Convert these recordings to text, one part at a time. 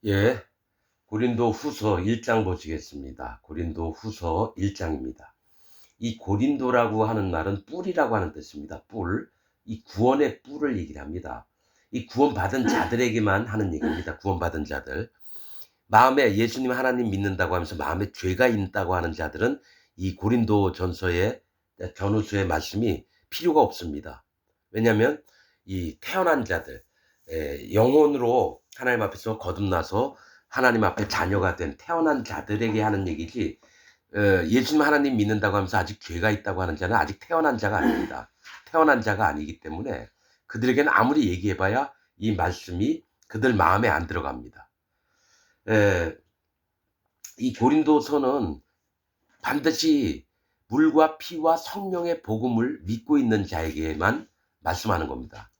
예, 고린도 후서 1장 보시겠습니다. 고린도 후서 1장입니다. 이 고린도라고 하는 말은 뿔이라고 하는 뜻입니다. 뿔. 이 구원의 뿔을 얘기를 합니다. 이 구원받은 자들에게만 하는 얘기입니다. 구원받은 자들. 마음에 예수님 하나님 믿는다고 하면서 마음에 죄가 있다고 하는 자들은 이 고린도 전서의 전후서의 말씀이 필요가 없습니다. 왜냐하면 이 태어난 자들, 영혼으로 하나님 앞에서 거듭나서 하나님 앞에 자녀가 된 태어난 자들에게 하는 얘기지, 예수님 하나님 믿는다고 하면서 아직 죄가 있다고 하는 자는 아직 태어난 자가 아닙니다. 태어난 자가 아니기 때문에 그들에게는 아무리 얘기해봐야 이 말씀이 그들 마음에 안 들어갑니다. 에, 이 고린도서는 반드시 물과 피와 성령의 복음을 믿고 있는 자에게만 말씀하는 겁니다.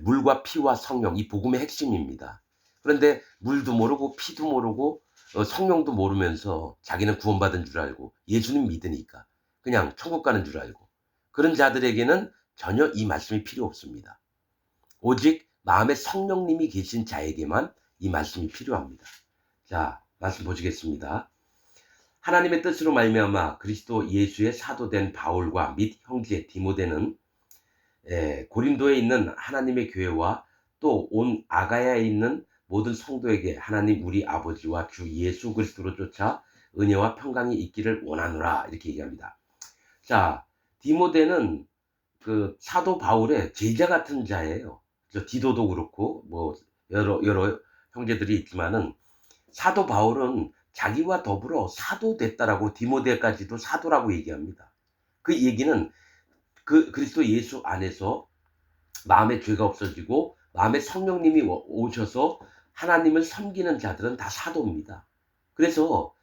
물과 피와 성령, 이 복음의 핵심입니다. 그런데 물도 모르고 피도 모르고 성령도 모르면서 자기는 구원받은 줄 알고 예수님 믿으니까 그냥 천국 가는 줄 알고 그런 자들에게는 전혀 이 말씀이 필요 없습니다. 오직 마음에 성령님이 계신 자에게만 이 말씀이 필요합니다. 자, 말씀 보시겠습니다. 하나님의 뜻으로 말미암아 그리스도 예수의 사도된 바울과 및 형제 디모데는 고린도에 있는 하나님의 교회와 또 온 아가야에 있는 모든 성도에게 하나님 우리 아버지와 주 예수 그리스도로 쫓아 은혜와 평강이 있기를 원하노라, 이렇게 얘기합니다. 자, 디모데는 그 사도 바울의 제자 같은 자예요. 디도도 그렇고 뭐 여러 형제들이 있지만은 사도 바울은 자기와 더불어 사도 됐다라고 디모데까지도 사도라고 얘기합니다. 그 얘기는 그리스도 예수 안에서 마음에 죄가 없어지고 마음에 성령님이 오셔서 하나님을 섬기는 자들은 다 사도입니다. 그래서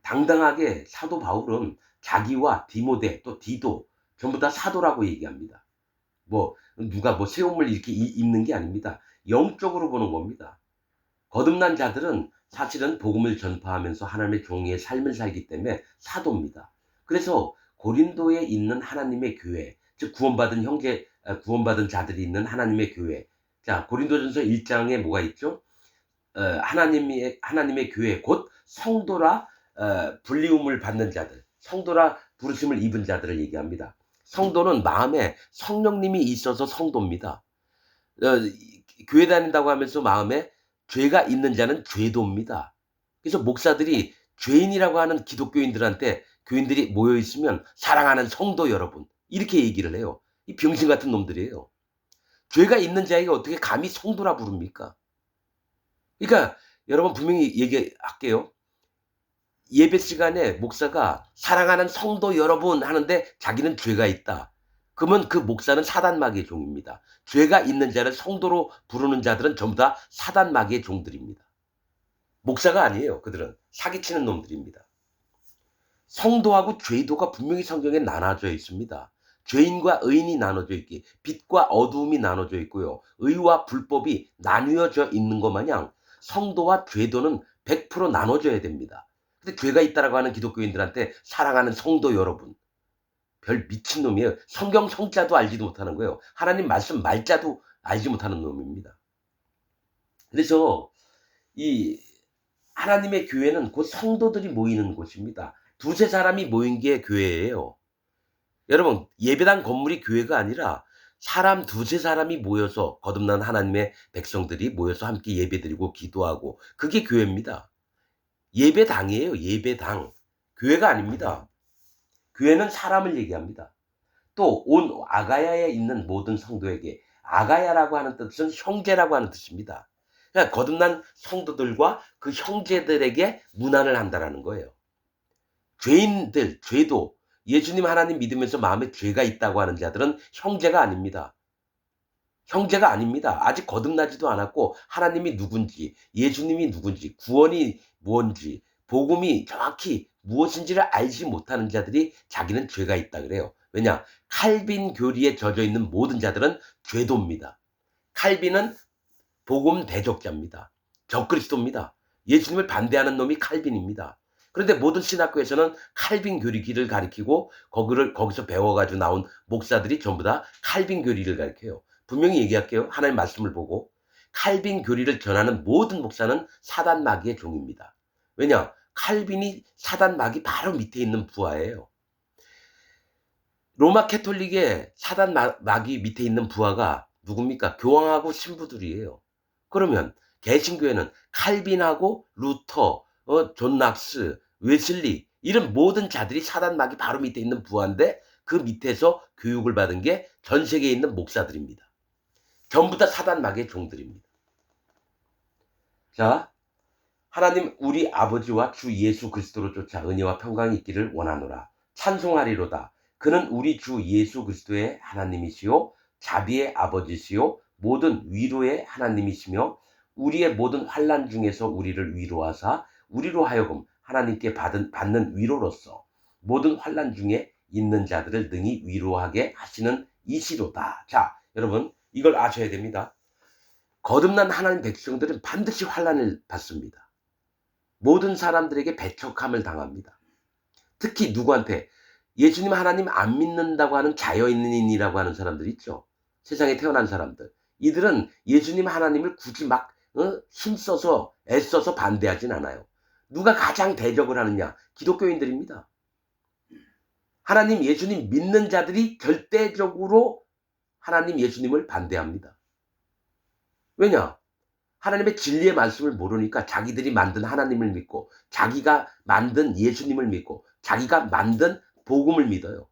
당당하게 사도 바울은 자기와 디모데 또 디도 전부 다 사도라고 얘기합니다. 뭐 누가 뭐 새 옷을 이렇게 입는 게 아닙니다. 영적으로 보는 겁니다. 거듭난 자들은 사실은 복음을 전파하면서 하나님의 종의 삶을 살기 때문에 사도입니다. 그래서 고린도에 있는 하나님의 교회, 즉 구원받은 구원받은 자들이 있는 하나님의 교회. 자, 고린도전서 1장에 뭐가 있죠? 하나님의 교회, 곧 성도라 불리움을 받는 자들, 성도라 부르심을 입은 자들을 얘기합니다. 성도는 마음에 성령님이 있어서 성도입니다. 교회 다닌다고 하면서 마음에 죄가 있는 자는 죄도입니다. 그래서 목사들이 죄인이라고 하는 기독교인들한테 교인들이 모여 있으면 사랑하는 성도 여러분, 이렇게 얘기를 해요. 이 병신 같은 놈들이에요. 죄가 있는 자에게 어떻게 감히 성도라 부릅니까? 그러니까 여러분 분명히 얘기할게요. 예배 시간에 목사가 사랑하는 성도 여러분 하는데 자기는 죄가 있다. 그러면 그 목사는 사단마귀의 종입니다. 죄가 있는 자를 성도로 부르는 자들은 전부 다 사단마귀의 종들입니다. 목사가 아니에요. 그들은 사기치는 놈들입니다. 성도하고 죄도가 분명히 성경에 나눠져 있습니다. 죄인과 의인이 나눠져 있기, 빛과 어두움이 나눠져 있고요. 의와 불법이 나뉘어져 있는 것 마냥 성도와 죄도는 100% 나눠져야 됩니다. 근데 죄가 있다라고 하는 기독교인들한테 사랑하는 성도 여러분, 별 미친놈이에요. 성경 성자도 알지도 못하는 거예요. 하나님 말씀 말자도 알지 못하는 놈입니다. 그래서 이 하나님의 교회는 곧 성도들이 모이는 곳입니다. 두세 사람이 모인 게 교회예요. 여러분, 예배당 건물이 교회가 아니라 사람 두세 사람이 모여서 거듭난 하나님의 백성들이 모여서 함께 예배드리고 기도하고, 그게 교회입니다. 예배당이에요. 예배당. 교회가 아닙니다. 교회는 사람을 얘기합니다. 또 온 아가야에 있는 모든 성도에게, 아가야라고 하는 뜻은 형제라고 하는 뜻입니다. 그러니까 거듭난 성도들과 그 형제들에게 문안을 한다라는 거예요. 죄인들, 죄도, 예수님 하나님 믿으면서 마음에 죄가 있다고 하는 자들은 형제가 아닙니다. 형제가 아닙니다. 아직 거듭나지도 않았고 하나님이 누군지, 예수님이 누군지, 구원이 뭔지, 복음이 정확히 무엇인지를 알지 못하는 자들이 자기는 죄가 있다 그래요. 왜냐? 칼빈 교리에 젖어 있는 모든 자들은 죄도입니다. 칼빈은 복음 대적자입니다. 적그리스도입니다. 예수님을 반대하는 놈이 칼빈입니다. 그런데 모든 신학교에서는 칼빈 교리를 가리키고 거기서 배워가지고 나온 목사들이 전부 다 칼빈 교리를 가리켜요. 분명히 얘기할게요. 하나님 말씀을 보고 칼빈 교리를 전하는 모든 목사는 사단 마귀의 종입니다. 왜냐? 칼빈이 사단 마귀 바로 밑에 있는 부하예요. 로마 캐톨릭의 사단 마귀 밑에 있는 부하가 누굽니까? 교황하고 신부들이에요. 그러면 개신교회는 칼빈하고 루터, 존 낙스, 웨슬리 이런 모든 자들이 사단 마귀 바로 밑에 있는 부하인데 그 밑에서 교육을 받은 게 전 세계에 있는 목사들입니다. 전부 다 사단 마귀의 종들입니다. 자, 하나님 우리 아버지와 주 예수 그리스도로 쫓아 은혜와 평강이 있기를 원하노라. 찬송하리로다. 그는 우리 주 예수 그리스도의 하나님이시요 자비의 아버지시요 모든 위로의 하나님이시며 우리의 모든 환난 중에서 우리를 위로하사 우리로 하여금 하나님께 받는 위로로서 모든 환난 중에 있는 자들을 능히 위로하게 하시는 이시로다. 자, 여러분 이걸 아셔야 됩니다. 거듭난 하나님 백성들은 반드시 환난을 받습니다. 모든 사람들에게 배척함을 당합니다. 특히 누구한테? 예수님 하나님 안 믿는다고 하는 자연인이라고 하는 사람들 있죠. 세상에 태어난 사람들. 이들은 예수님 하나님을 굳이 막 힘써서 애써서 반대하진 않아요. 누가 가장 대적을 하느냐? 기독교인들입니다. 하나님 예수님 믿는 자들이 절대적으로 하나님 예수님을 반대합니다. 왜냐? 하나님의 진리의 말씀을 모르니까 자기들이 만든 하나님을 믿고 자기가 만든 예수님을 믿고 자기가 만든 복음을 믿어요.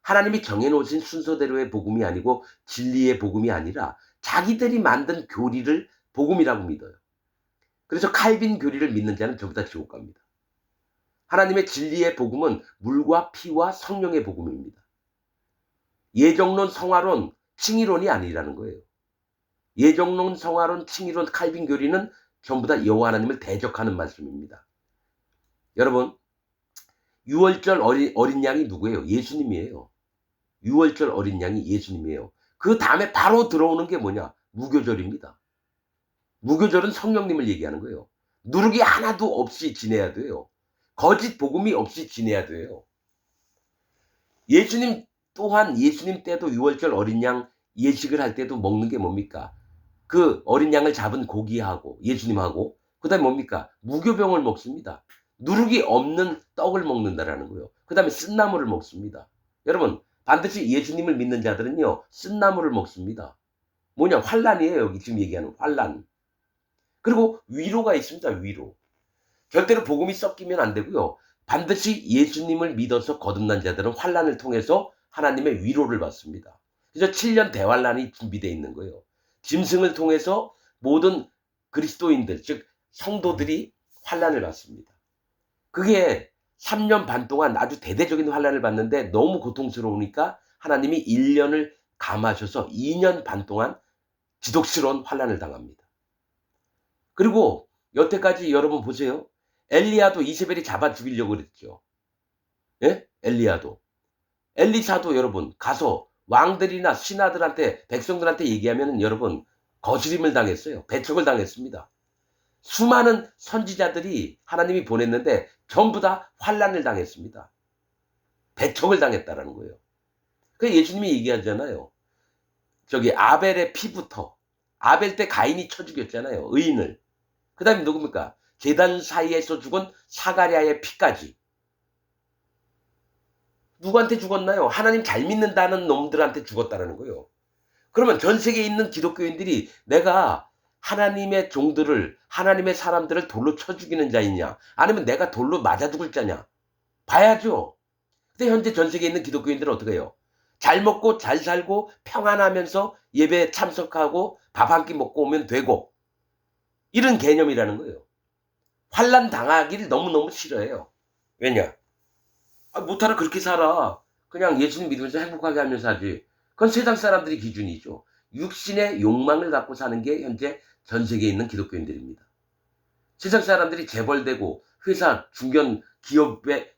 하나님이 정해놓으신 순서대로의 복음이 아니고 진리의 복음이 아니라 자기들이 만든 교리를 복음이라고 믿어요. 그래서 칼빈 교리를 믿는 자는 전부 다 지옥 갑니다. 하나님의 진리의 복음은 물과 피와 성령의 복음입니다. 예정론, 성화론, 칭의론이 아니라는 거예요. 예정론, 성화론, 칭의론, 칼빈 교리는 전부 다 여호와 하나님을 대적하는 말씀입니다. 여러분, 유월절 어린 양이 누구예요? 예수님이에요. 유월절 어린 양이 예수님이에요. 그 다음에 바로 들어오는 게 뭐냐? 무교절입니다. 무교절은 성령님을 얘기하는 거예요. 누룩이 하나도 없이 지내야 돼요. 거짓 복음이 없이 지내야 돼요. 예수님 또한 예수님 때도 유월절 어린 양 예식을 할 때도 먹는 게 뭡니까? 그 어린 양을 잡은 고기하고 예수님하고 그 다음에 뭡니까? 무교병을 먹습니다. 누룩이 없는 떡을 먹는다라는 거예요. 그 다음에 쓴나물을 먹습니다. 여러분 반드시 예수님을 믿는 자들은요 쓴나물을 먹습니다. 뭐냐? 환란이에요. 여기 지금 얘기하는 환란. 그리고 위로가 있습니다. 위로. 절대로 복음이 섞이면 안 되고요. 반드시 예수님을 믿어서 거듭난 자들은 환란을 통해서 하나님의 위로를 받습니다. 그래서 7년 대환란이 준비되어 있는 거예요. 짐승을 통해서 모든 그리스도인들, 즉 성도들이 환란을 받습니다. 그게 3년 반 동안 아주 대대적인 환란을 받는데 너무 고통스러우니까 하나님이 1년을 감하셔서 2년 반 동안 지독스러운 환란을 당합니다. 그리고 여태까지 여러분 보세요. 엘리야도 이세벨이 잡아 죽이려고 그랬죠. 예? 엘리야도. 엘리사도 여러분 가서 왕들이나 신하들한테 백성들한테 얘기하면 여러분 거스림을 당했어요. 배척을 당했습니다. 수많은 선지자들이 하나님이 보냈는데 전부 다 환란을 당했습니다. 배척을 당했다라는 거예요. 그래서 예수님이 얘기하잖아요. 저기 아벨의 피부터 아벨 때 가인이 쳐 죽였잖아요. 의인을. 그 다음에 누굽니까? 제단 사이에서 죽은 사가랴의 피까지. 누구한테 죽었나요? 하나님 잘 믿는다는 놈들한테 죽었다라는 거예요. 그러면 전 세계에 있는 기독교인들이 내가 하나님의 종들을 하나님의 사람들을 돌로 쳐 죽이는 자이냐 아니면 내가 돌로 맞아 죽을 자냐 봐야죠. 근데 현재 전 세계에 있는 기독교인들은 어떻게 해요? 잘 먹고 잘 살고 평안하면서 예배에 참석하고 밥 한 끼 먹고 오면 되고 이런 개념이라는 거예요. 환난 당하기를 너무너무 싫어해요. 왜냐? 못하러 그렇게 살아. 그냥 예수님 믿으면서 행복하게 하면서 하지. 그건 세상 사람들이 기준이죠. 육신의 욕망을 갖고 사는 게 현재 전 세계에 있는 기독교인들입니다. 세상 사람들이 재벌되고 회사 중견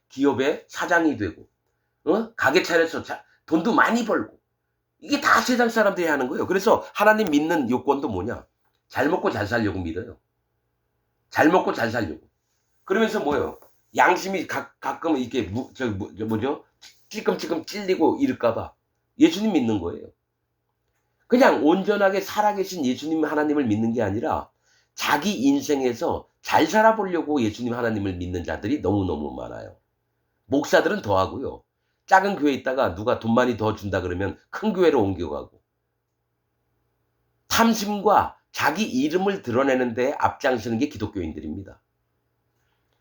기업의 사장이 되고 가게 차려서 돈도 많이 벌고 이게 다 세상 사람들이 하는 거예요. 그래서 하나님 믿는 요건도 뭐냐? 잘 먹고 잘 살려고 믿어요. 잘 먹고 잘 살려고. 그러면서 뭐예요? 양심이 가끔 이렇게 뭐죠? 찔끔찔끔 찔리고 이럴까봐 예수님 믿는 거예요. 그냥 온전하게 살아계신 예수님 하나님을 믿는 게 아니라 자기 인생에서 잘 살아보려고 예수님 하나님을 믿는 자들이 너무너무 많아요. 목사들은 더 하고요. 작은 교회에 있다가 누가 돈 많이 더 준다 그러면 큰 교회로 옮겨가고, 탐심과 자기 이름을 드러내는 데 앞장서는 게 기독교인들입니다.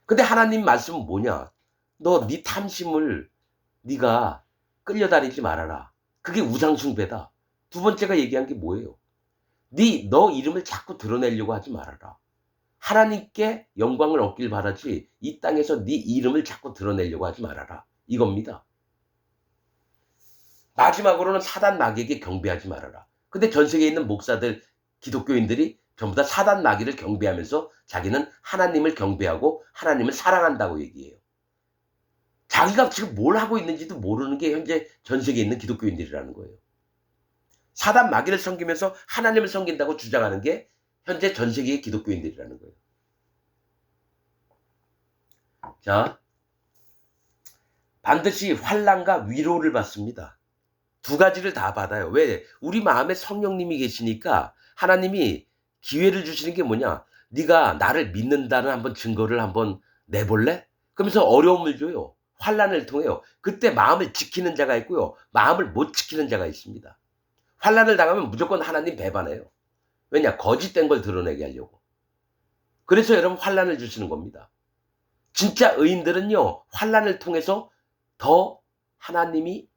근데 하나님 말씀은 뭐냐? 너 네 탐심을 네가 끌려다니지 말아라. 그게 우상숭배다. 두 번째가 얘기한 게 뭐예요? 너 이름을 자꾸 드러내려고 하지 말아라. 하나님께 영광을 얻길 바라지 이 땅에서 네 이름을 자꾸 드러내려고 하지 말아라. 이겁니다. 마지막으로는 사단 마귀에게 경배하지 말아라. 근데 전 세계에 있는 목사들, 기독교인들이 전부 다 사단 마귀를 경배하면서 자기는 하나님을 경배하고 하나님을 사랑한다고 얘기해요. 자기가 지금 뭘 하고 있는지도 모르는 게 현재 전 세계에 있는 기독교인들이라는 거예요. 사단 마귀를 섬기면서 하나님을 섬긴다고 주장하는 게 현재 전 세계의 기독교인들이라는 거예요. 자, 반드시 환난과 위로를 받습니다. 두 가지를 다 받아요. 왜? 우리 마음에 성령님이 계시니까 하나님이 기회를 주시는 게 뭐냐? 네가 나를 믿는다는 한번 증거를 한번 내볼래? 그러면서 어려움을 줘요. 환난을 통해요. 그때 마음을 지키는 자가 있고요. 마음을 못 지키는 자가 있습니다. 환난을 당하면 무조건 하나님 배반해요. 왜냐? 거짓된 걸 드러내게 하려고. 그래서 여러분 환난을 주시는 겁니다. 진짜 의인들은요. 환난을 통해서 더 하나님이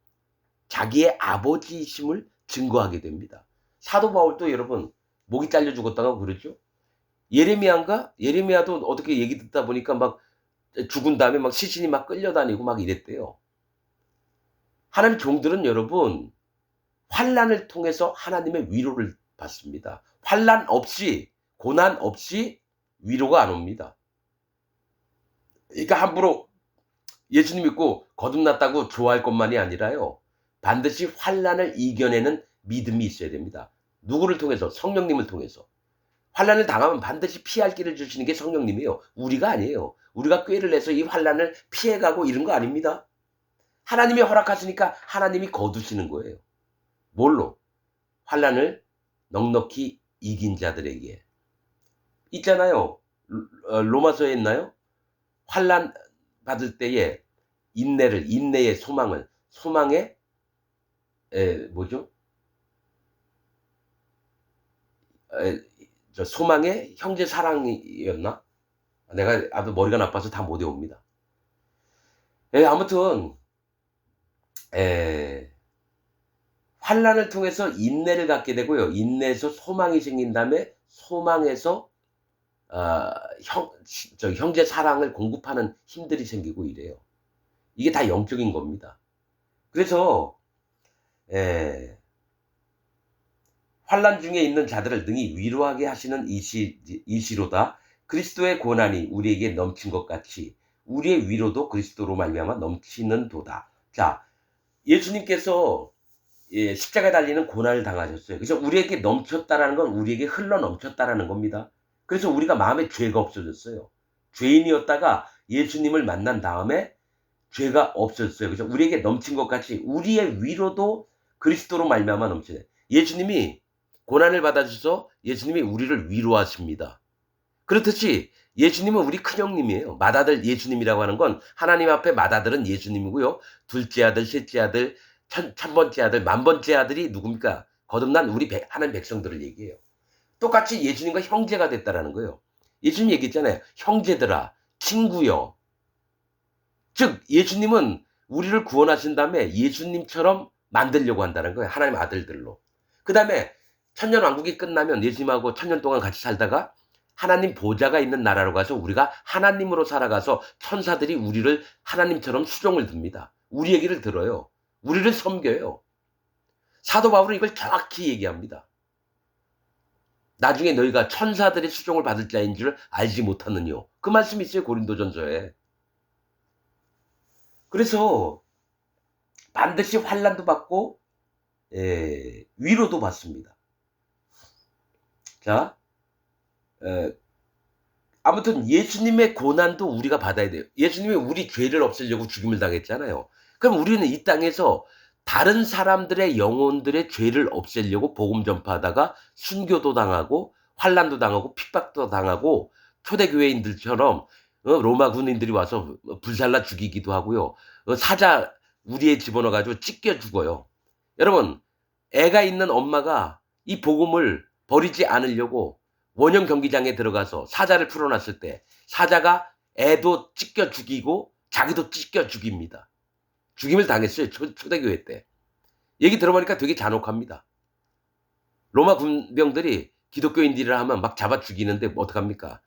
자기의 아버지이심을 증거하게 됩니다. 사도 바울도 여러분 목이 잘려 죽었다고 그러죠. 예레미야도 어떻게 얘기 듣다 보니까 막 죽은 다음에 막 시신이 막 끌려다니고 막 이랬대요. 하나님 종들은 여러분 환난을 통해서 하나님의 위로를 받습니다. 환난 없이, 고난 없이 위로가 안 옵니다. 그러니까 함부로 예수님 믿고 거듭났다고 좋아할 것만이 아니라요. 반드시 환난을 이겨내는 믿음이 있어야 됩니다. 누구를 통해서? 성령님을 통해서. 환난을 당하면 반드시 피할 길을 주시는 게 성령님이에요. 우리가 아니에요. 우리가 꾀를 내서 이 환난을 피해가고 이런 거 아닙니다. 하나님이 허락하시니까 하나님이 거두시는 거예요. 뭘로? 환난을 넉넉히 이긴 자들에게. 있잖아요. 로마서에 있나요? 환난 받을 때에 인내의 소망을, 뭐죠? 소망의 형제 사랑이었나? 내가 아주 머리가 나빠서 다 못 외웁니다. 아무튼 환난을 통해서 인내를 갖게 되고요. 인내에서 소망이 생긴 다음에 소망에서 형제 사랑을 공급하는 힘들이 생기고 이래요. 이게 다 영적인 겁니다. 그래서 환난 중에 있는 자들을 능히 위로하게 하시는 이시로다. 그리스도의 고난이 우리에게 넘친 것 같이 우리의 위로도 그리스도로 말미암아 넘치는도다. 자, 예수님께서 십자가에 달리는 고난을 당하셨어요. 그래서 우리에게 넘쳤다라는 건 우리에게 흘러 넘쳤다라는 겁니다. 그래서 우리가 마음에 죄가 없어졌어요. 죄인이었다가 예수님을 만난 다음에 죄가 없어졌어요. 그래서 우리에게 넘친 것 같이 우리의 위로도 그리스도로 말미암아 넘치네. 예수님이 고난을 받아주셔서 예수님이 우리를 위로하십니다. 그렇듯이 예수님은 우리 큰형님이에요. 맏아들 예수님이라고 하는 건 하나님 앞에 맏아들은 예수님이고요. 둘째 아들, 셋째 아들, 천번째 아들, 만번째 아들이 누굽니까? 거듭난 우리 하나님 백성들을 얘기해요. 똑같이 예수님과 형제가 됐다라는 거예요. 예수님 얘기했잖아요. 형제들아, 친구여. 즉 예수님은 우리를 구원하신 다음에 예수님처럼 만들려고 한다는 거예요. 하나님 아들들로. 그 다음에 천년왕국이 끝나면 예수님하고 천년 동안 같이 살다가 하나님 보좌가 있는 나라로 가서 우리가 하나님으로 살아가서 천사들이 우리를 하나님처럼 수종을 듭니다. 우리 얘기를 들어요. 우리를 섬겨요. 사도 바울은 이걸 정확히 얘기합니다. 나중에 너희가 천사들의 수종을 받을 자인 줄 알지 못하느뇨. 그 말씀이 있어요. 고린도전서에. 그래서 반드시 환난도 받고 위로도 받습니다. 자, 아무튼 예수님의 고난도 우리가 받아야 돼요. 예수님이 우리 죄를 없애려고 죽임을 당했잖아요. 그럼 우리는 이 땅에서 다른 사람들의 영혼들의 죄를 없애려고 복음 전파하다가 순교도 당하고 환난도 당하고 핍박도 당하고 초대교회인들처럼 로마 군인들이 와서 불살라 죽이기도 하고요. 사자 우리에 집어넣어 가지고 찢겨 죽어요. 여러분, 애가 있는 엄마가 이 복음을 버리지 않으려고 원형 경기장에 들어가서 사자를 풀어놨을 때 사자가 애도 찢겨 죽이고 자기도 찢겨 죽입니다. 죽임을 당했어요. 초대교회 때. 얘기 들어보니까 되게 잔혹합니다. 로마 군병들이 기독교인들이라 하면 막 잡아 죽이는데 어떡합니까?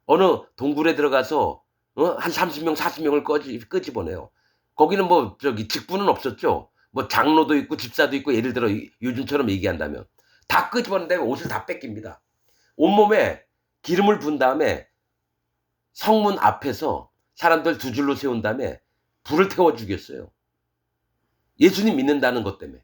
어느 동굴에 들어가서 한 30명, 40명을 끄집어내요. 거기는 뭐 직분은 없었죠. 뭐 장로도 있고 집사도 있고 예를 들어 요즘처럼 얘기한다면 다 끄집어낸 다음에 옷을 다 뺏깁니다. 온몸에 기름을 분 다음에 성문 앞에서 사람들 두 줄로 세운 다음에 불을 태워 죽였어요. 예수님 믿는다는 것 때문에.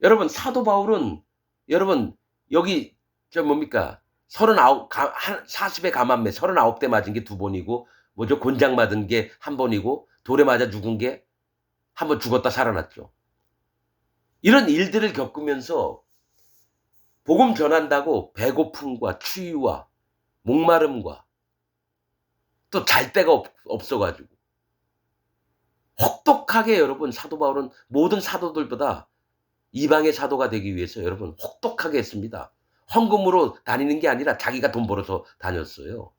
여러분, 사도 바울은 여러분 여기 뭡니까? 40의 감암매 39대 맞은 게 2번이고 뭐죠? 곤장 맞은 게 1번이고 돌에 맞아 죽은 게 1번 죽었다 살아났죠. 이런 일들을 겪으면서 복음 전한다고 배고픔과 추위와 목마름과 또 잘 데가 없어 가지고 혹독하게 여러분 사도 바울은 모든 사도들보다 이방의 사도가 되기 위해서 여러분 혹독하게 했습니다. 헌금으로 다니는 게 아니라 자기가 돈 벌어서 다녔어요.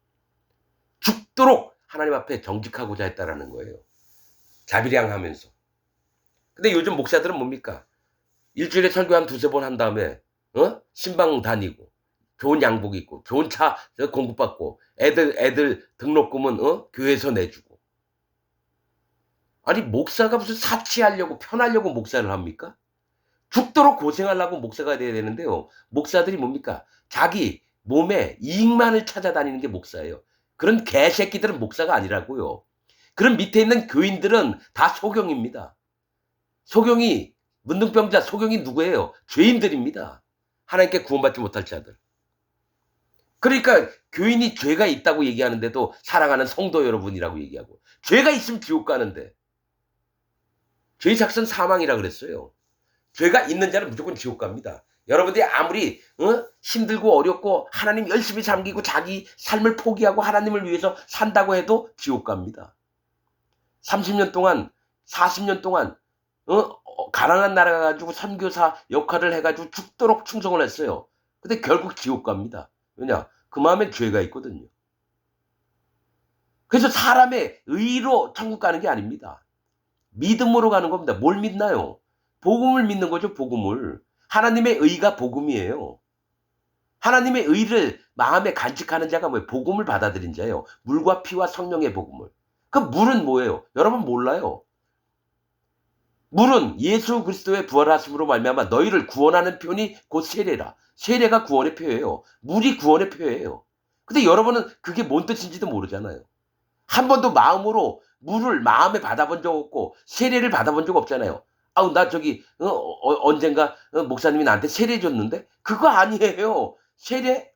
죽도록 하나님 앞에 정직하고자 했다라는 거예요. 자비량하면서. 근데 요즘 목사들은 뭡니까? 일주일에 설교 한 2-3번 한 다음에 신방 다니고 좋은 양복 입고 좋은 차 공급받고 애들 등록금은 교회에서 내주고. 아니 목사가 무슨 사치하려고 편하려고 목사를 합니까? 죽도록 고생하려고 목사가 돼야 되는데요. 목사들이 뭡니까? 자기 몸에 이익만을 찾아다니는 게 목사예요. 그런 개새끼들은 목사가 아니라고요. 그런 밑에 있는 교인들은 다 소경입니다. 소경이 문둥병자 소경이 누구예요? 죄인들입니다. 하나님께 구원받지 못할 자들. 그러니까 교인이 죄가 있다고 얘기하는데도 사랑하는 성도 여러분이라고 얘기하고 죄가 있으면 지옥 가는데 죄의 작은 사망이라 그랬어요. 죄가 있는 자는 무조건 지옥 갑니다. 여러분들이 아무리 힘들고 어렵고 하나님 열심히 섬기고 자기 삶을 포기하고 하나님을 위해서 산다고 해도 지옥 갑니다. 30년 동안 40년 동안 가난한 나라 가지고 선교사 역할을 해가지고 죽도록 충성을 했어요. 근데 결국 지옥 갑니다. 왜냐? 그 마음에 죄가 있거든요. 그래서 사람의 의로 천국 가는 게 아닙니다. 믿음으로 가는 겁니다. 뭘 믿나요? 복음을 믿는 거죠. 복음을. 하나님의 의가 복음이에요. 하나님의 의를 마음에 간직하는 자가 뭐예요? 복음을 받아들인 자예요. 물과 피와 성령의 복음을. 그 물은 뭐예요? 여러분 몰라요. 물은 예수 그리스도의 부활하심으로 말미암아 너희를 구원하는 표현이 곧 세례라. 세례가 구원의 표예요. 물이 구원의 표예요. 근데 여러분은 그게 뭔 뜻인지도 모르잖아요. 한 번도 마음으로 물을 마음에 받아본 적 없고 세례를 받아본 적 없잖아요. 아우 나 언젠가 목사님이 나한테 세례 줬는데 그거 아니에요. 세례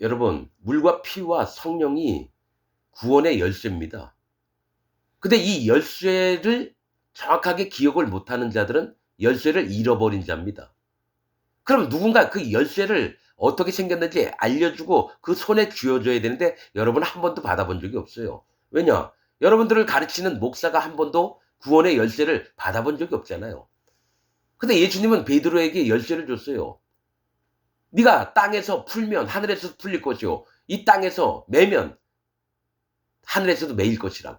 여러분 물과 피와 성령이 구원의 열쇠입니다. 근데 이 열쇠를 정확하게 기억을 못하는 자들은 열쇠를 잃어버린 자입니다. 그럼 누군가 그 열쇠를 어떻게 생겼는지 알려주고 그 손에 쥐어줘야 되는데 여러분은 한 번도 받아본 적이 없어요. 왜냐? 여러분들을 가르치는 목사가 한 번도 구원의 열쇠를 받아본 적이 없잖아요. 근데 예수님은 베드로에게 열쇠를 줬어요. 네가 땅에서 풀면 하늘에서 풀릴 것이요. 이 땅에서 매면 하늘에서도 매일 것이라고.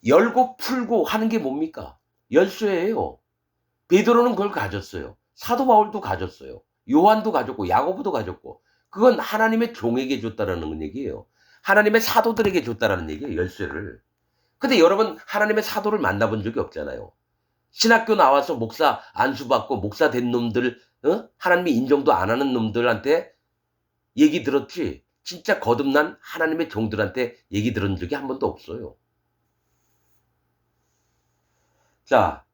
열고 풀고 하는 게 뭡니까? 열쇠예요. 베드로는 그걸 가졌어요. 사도 바울도 가졌어요. 요한도 가졌고 야고보도 가졌고 그건 하나님의 종에게 줬다라는 얘기예요. 하나님의 사도들에게 줬다라는 얘기예요. 열쇠를. 근데 여러분 하나님의 사도를 만나본 적이 없잖아요. 신학교 나와서 목사 안수받고 목사 된 놈들 하나님이 인정도 안 하는 놈들한테 얘기 들었지 진짜 거듭난 하나님의 종들한테 얘기 들은 적이 한 번도 없어요. 자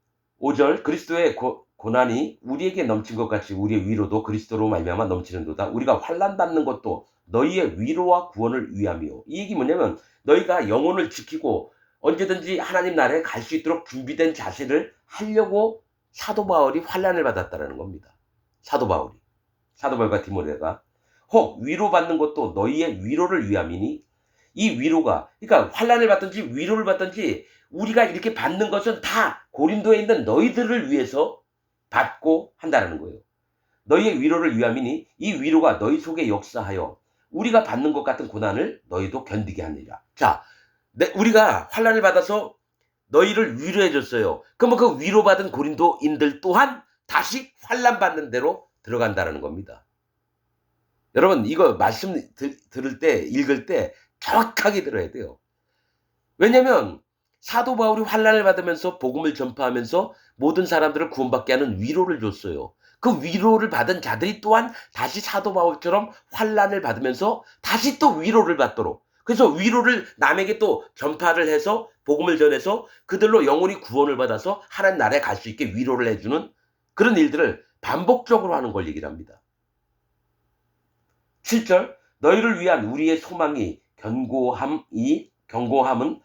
5절 그리스도의 고난이 우리에게 넘친 것 같이 우리의 위로도 그리스도로 말미암아 넘치는도다. 우리가 환난 받는 것도 너희의 위로와 구원을 위함이요. 이 얘기 뭐냐면 너희가 영혼을 지키고 언제든지 하나님 나라에 갈 수 있도록 준비된 자세를 하려고 사도 바울이 환난을 받았다라는 겁니다. 사도 바울과 디모데가 혹 위로받는 것도 너희의 위로를 위함이니, 이 위로가 그러니까 환난을 받든지 위로를 받든지 우리가 이렇게 받는 것은 다 고린도에 있는 너희들을 위해서 받고 한다라는 거예요. 너희의 위로를 위함이니 이 위로가 너희 속에 역사하여 우리가 받는 것 같은 고난을 너희도 견디게 하느니라. 자, 우리가 환난을 받아서 너희를 위로해 줬어요. 그러면 그 위로받은 고린도인들 또한 다시 환난 받는 대로 들어간다는 겁니다. 여러분 이거 말씀 들을 때 읽을 때 정확하게 들어야 돼요. 왜냐하면 사도 바울이 환난을 받으면서 복음을 전파하면서 모든 사람들을 구원받게 하는 위로를 줬어요. 그 위로를 받은 자들이 또한 다시 사도 바울처럼 환난을 받으면서 다시 또 위로를 받도록, 그래서 위로를 남에게 또 전파를 해서 복음을 전해서 그들로 영혼이 구원을 받아서 하나님 나라에 갈 수 있게 위로를 해주는 그런 일들을 반복적으로 하는 걸 얘기를 합니다. 7절 너희를 위한 우리의 소망이 경고함은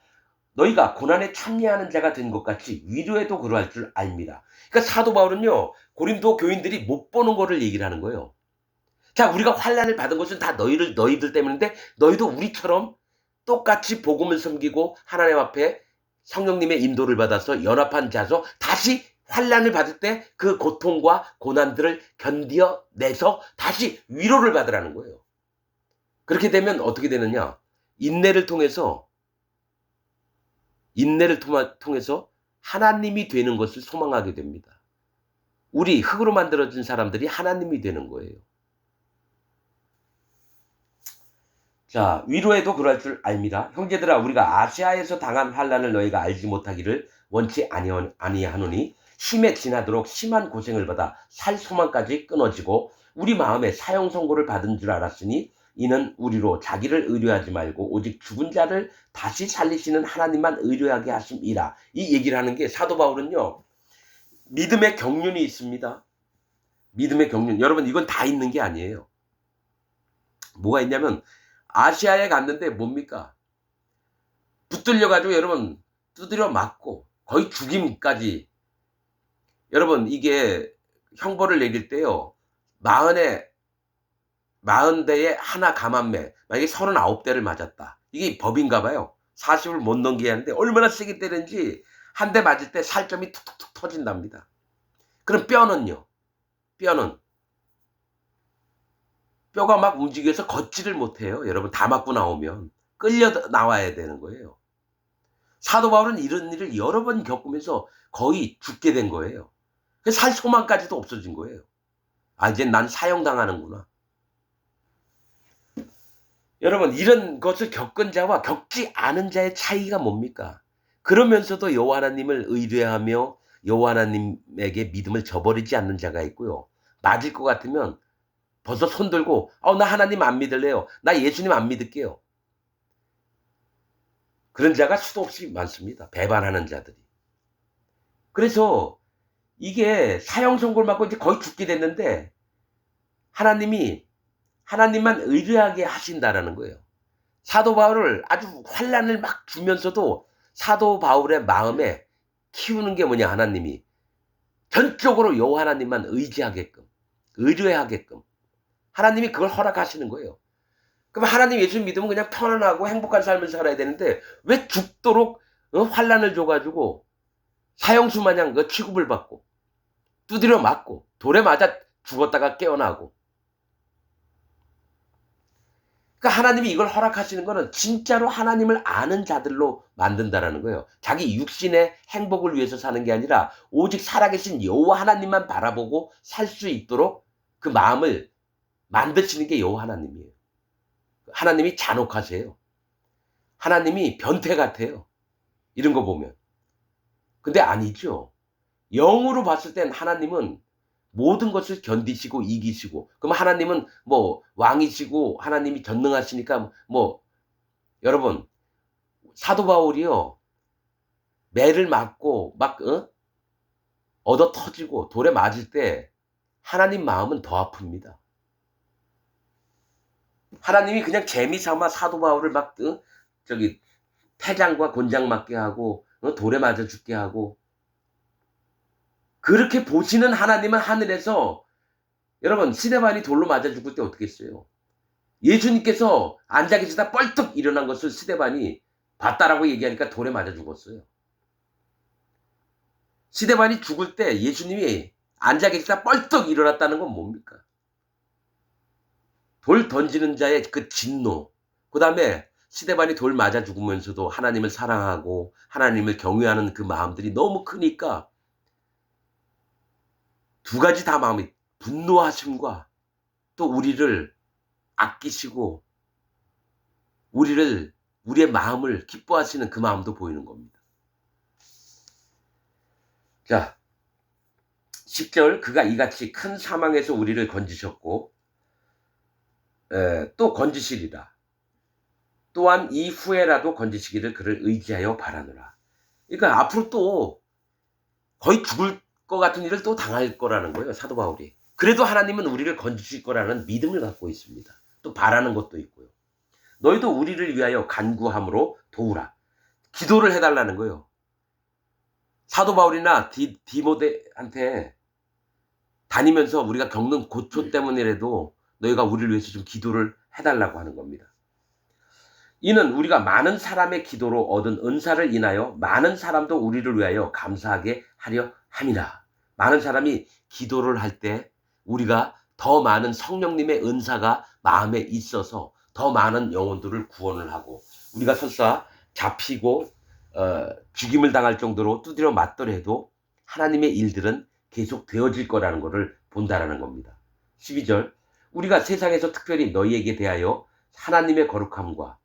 너희가 고난에 참여하는 자가 된 것 같이 위로에도 그러할 줄 압니다. 그러니까 사도 바울은요 고린도 교인들이 못 보는 거를 얘기를 하는 거예요. 자, 우리가 환난을 받은 것은 다 너희들 때문인데 너희도 우리처럼 똑같이 복음을 섬기고 하나님 앞에 성령님의 인도를 받아서 연합한 자서 다시 환난을 받을 때 그 고통과 고난들을 견뎌내서 다시 위로를 받으라는 거예요. 그렇게 되면 어떻게 되느냐? 인내를 통해서 하나님이 되는 것을 소망하게 됩니다. 우리 흙으로 만들어진 사람들이 하나님이 되는 거예요. 자, 위로에도 그럴 줄 압니다. 형제들아, 우리가 아시아에서 당한 환난을 너희가 알지 못하기를 원치 아니하노니 심에 지나도록 심한 고생을 받아 살 소망까지 끊어지고 우리 마음에 사형 선고를 받은 줄 알았으니 이는 우리로 자기를 의뢰하지 말고 오직 죽은 자를 다시 살리시는 하나님만 의뢰하게 하심이라. 이 얘기를 하는 게 사도 바울은요 믿음의 경륜이 있습니다. 믿음의 경륜. 여러분 이건 다 있는 게 아니에요. 뭐가 있냐면 아시아에 갔는데 뭡니까? 붙들려가지고 여러분 두드려 맞고 거의 죽임까지. 여러분 이게 형벌을 내릴 때요 40대에 하나 감한매, 만약에 39대를 맞았다. 이게 법인가 봐요. 40을 못 넘게 하는데 얼마나 세게 때리는지 한 대 맞을 때 살점이 툭툭툭 터진답니다. 그럼 뼈는요? 뼈가 막 움직여서 걷지를 못해요. 여러분 다 맞고 나오면 끌려 나와야 되는 거예요. 사도 바울은 이런 일을 여러 번 겪으면서 거의 죽게 된 거예요. 살 소망까지도 없어진 거예요. 아, 이제 난 사형당하는구나. 여러분 이런 것을 겪은 자와 겪지 않은 자의 차이가 뭡니까? 그러면서도 여호와 하나님을 의뢰하며 여호와 하나님에게 믿음을 저버리지 않는 자가 있고요. 맞을 것 같으면 벌써 손들고 나 하나님 안 믿을래요. 나 예수님 안 믿을게요. 그런 자가 수도 없이 많습니다. 배반하는 자들이. 그래서 이게 사형 선고를 받고 이제 거의 죽게 됐는데 하나님만 의뢰하게 하신다라는 거예요. 사도 바울을 아주 환난을 막 주면서도 사도 바울의 마음에 키우는 게 뭐냐? 하나님이 전적으로 여호와 하나님만 의뢰하게끔 하나님이 그걸 허락하시는 거예요. 그럼 하나님 예수 믿으면 그냥 편안하고 행복한 삶을 살아야 되는데 왜 죽도록 환난을 줘가지고 사형수 마냥 그 취급을 받고 두드려 맞고 돌에 맞아 죽었다가 깨어나고. 그러니까 하나님이 이걸 허락하시는 거는 진짜로 하나님을 아는 자들로 만든다라는 거예요. 자기 육신의 행복을 위해서 사는 게 아니라 오직 살아계신 여호와 하나님만 바라보고 살 수 있도록 그 마음을 만드시는 게 여호와 하나님이에요. 하나님이 잔혹하세요. 하나님이 변태 같아요. 이런 거 보면. 근데 아니죠. 영으로 봤을 땐 하나님은 모든 것을 견디시고 이기시고, 그럼 하나님은 뭐 왕이시고 하나님이 전능하시니까 여러분 사도 바울이요 매를 맞고 막 얻어 터지고 돌에 맞을 때 하나님 마음은 더 아픕니다. 하나님이 그냥 재미삼아 사도 바울을 막 저기 태장과 곤장 맞게 하고 돌에 맞아 죽게 하고 그렇게 보시는 하나님은 하늘에서 여러분 스데반이 돌로 맞아 죽을 때 어떻게 했어요? 예수님께서 앉아 계시다 뻘떡 일어난 것을 스데반이 봤다라고 얘기하니까 돌에 맞아 죽었어요. 스데반이 죽을 때 예수님이 앉아 계시다 뻘떡 일어났다는 건 뭡니까? 돌 던지는 자의 그 진노, 그 다음에 스데반이 돌 맞아 죽으면서도 하나님을 사랑하고 하나님을 경외하는 그 마음들이 너무 크니까 두 가지 다 마음이 분노하심과 또 우리를 아끼시고 우리의 마음을 기뻐하시는 그 마음도 보이는 겁니다. 자, 10절 그가 이같이 큰 사망에서 우리를 건지셨고 또 건지시리라. 또한 이후에라도 건지시기를 그를 의지하여 바라노라. 그러니까 앞으로 또 거의 죽을 것 같은 일을 또 당할 거라는 거예요. 사도 바울이. 그래도 하나님은 우리를 건지실 거라는 믿음을 갖고 있습니다. 또 바라는 것도 있고요. 너희도 우리를 위하여 간구함으로 도우라. 기도를 해달라는 거예요. 사도 바울이나 디모데한테 다니면서 우리가 겪는 고초 때문이라도 너희가 우리를 위해서 좀 기도를 해달라고 하는 겁니다. 이는 우리가 많은 사람의 기도로 얻은 은사를 인하여 많은 사람도 우리를 위하여 감사하게 하려 함이라. 많은 사람이 기도를 할 때 우리가 더 많은 성령님의 은사가 마음에 있어서 더 많은 영혼들을 구원을 하고 우리가 설사 잡히고 죽임을 당할 정도로 두드려 맞더라도 하나님의 일들은 계속 되어질 거라는 것을 본다라는 겁니다. 12절 우리가 세상에서 특별히 너희에게 대하여 하나님의 거룩함과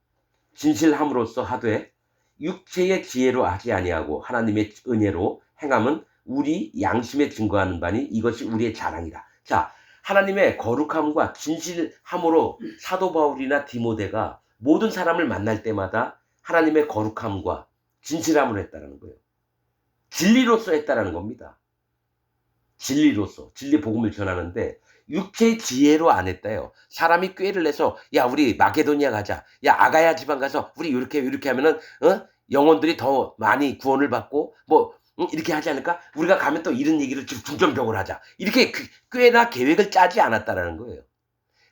진실함으로써 하되 육체의 지혜로 하지 아니하고 하나님의 은혜로 행함은 우리 양심에 증거하는 바니 이것이 우리의 자랑이라. 자, 하나님의 거룩함과 진실함으로 사도 바울이나 디모데가 모든 사람을 만날 때마다 하나님의 거룩함과 진실함으로 했다라는 거예요. 진리로서 했다라는 겁니다. 진리로서 진리 복음을 전하는데 육체의 지혜로 안 했다요. 사람이 꾀를 내서 야 우리 마게도니아 가자. 야 아가야 지방 가서 우리 이렇게 하면은 영혼들이 더 많이 구원을 받고 뭐 이렇게 하지 않을까? 우리가 가면 또 이런 얘기를 좀 중점적으로 하자. 이렇게 꾀나 계획을 짜지 않았다라는 거예요.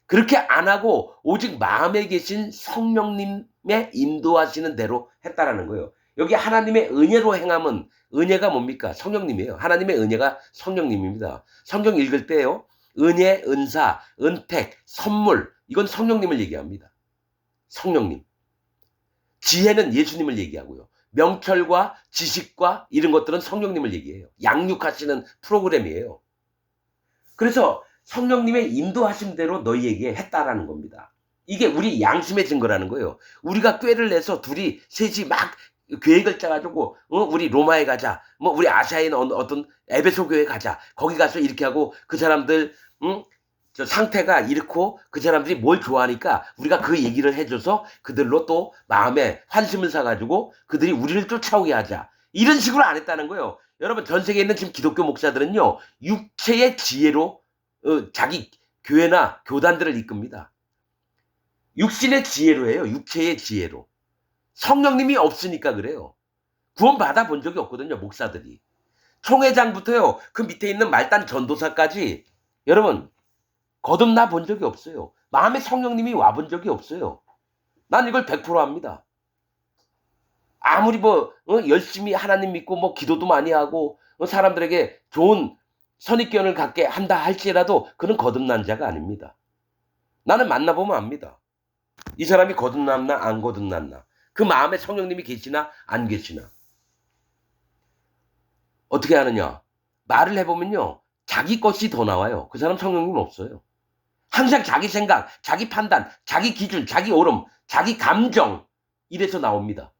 그렇게 안 하고 오직 마음에 계신 성령님의 인도하시는 대로 했다라는 거예요. 여기 하나님의 은혜로 행함은 은혜가 뭡니까? 성령님이에요. 하나님의 은혜가 성령님입니다. 성경 읽을 때요. 은혜, 은사, 은택, 선물 이건 성령님을 얘기합니다. 성령님. 지혜는 예수님을 얘기하고요. 명철과 지식과 이런 것들은 성령님을 얘기해요. 양육하시는 프로그램이에요. 그래서 성령님의 인도하심대로 너희에게 했다라는 겁니다. 이게 우리 양심의 증거라는 거예요. 우리가 꾀를 내서 셋이 막 계획을 짜가지고 우리 로마에 가자, 뭐 우리 아시아에 있는 어떤 에베소 교회 가자, 거기 가서 이렇게 하고 그 사람들 저 상태가 이렇고 그 사람들이 뭘 좋아하니까 우리가 그 얘기를 해줘서 그들로 또 마음에 환심을 사가지고 그들이 우리를 쫓아오게 하자. 이런 식으로 안 했다는 거예요. 여러분 전 세계에 있는 지금 기독교 목사들은요 육체의 지혜로 자기 교회나 교단들을 이끕니다. 육신의 지혜로 해요. 육체의 지혜로. 성령님이 없으니까 그래요. 구원 받아본 적이 없거든요. 목사들이. 총회장부터요. 그 밑에 있는 말단 전도사까지 여러분 거듭나 본 적이 없어요. 마음에 성령님이 와본 적이 없어요. 난 이걸 100% 합니다. 아무리 열심히 하나님 믿고 기도도 많이 하고 사람들에게 좋은 선입견을 갖게 한다 할지라도 그는 거듭난 자가 아닙니다. 나는 만나보면 압니다. 이 사람이 거듭났나 안 거듭났나. 그 마음에 성령님이 계시나 안 계시나. 어떻게 하느냐. 말을 해보면요. 자기 것이 더 나와요. 그 사람 성령님 없어요. 항상 자기 생각, 자기 판단, 자기 기준, 자기 오름, 자기 감정 이래서 나옵니다.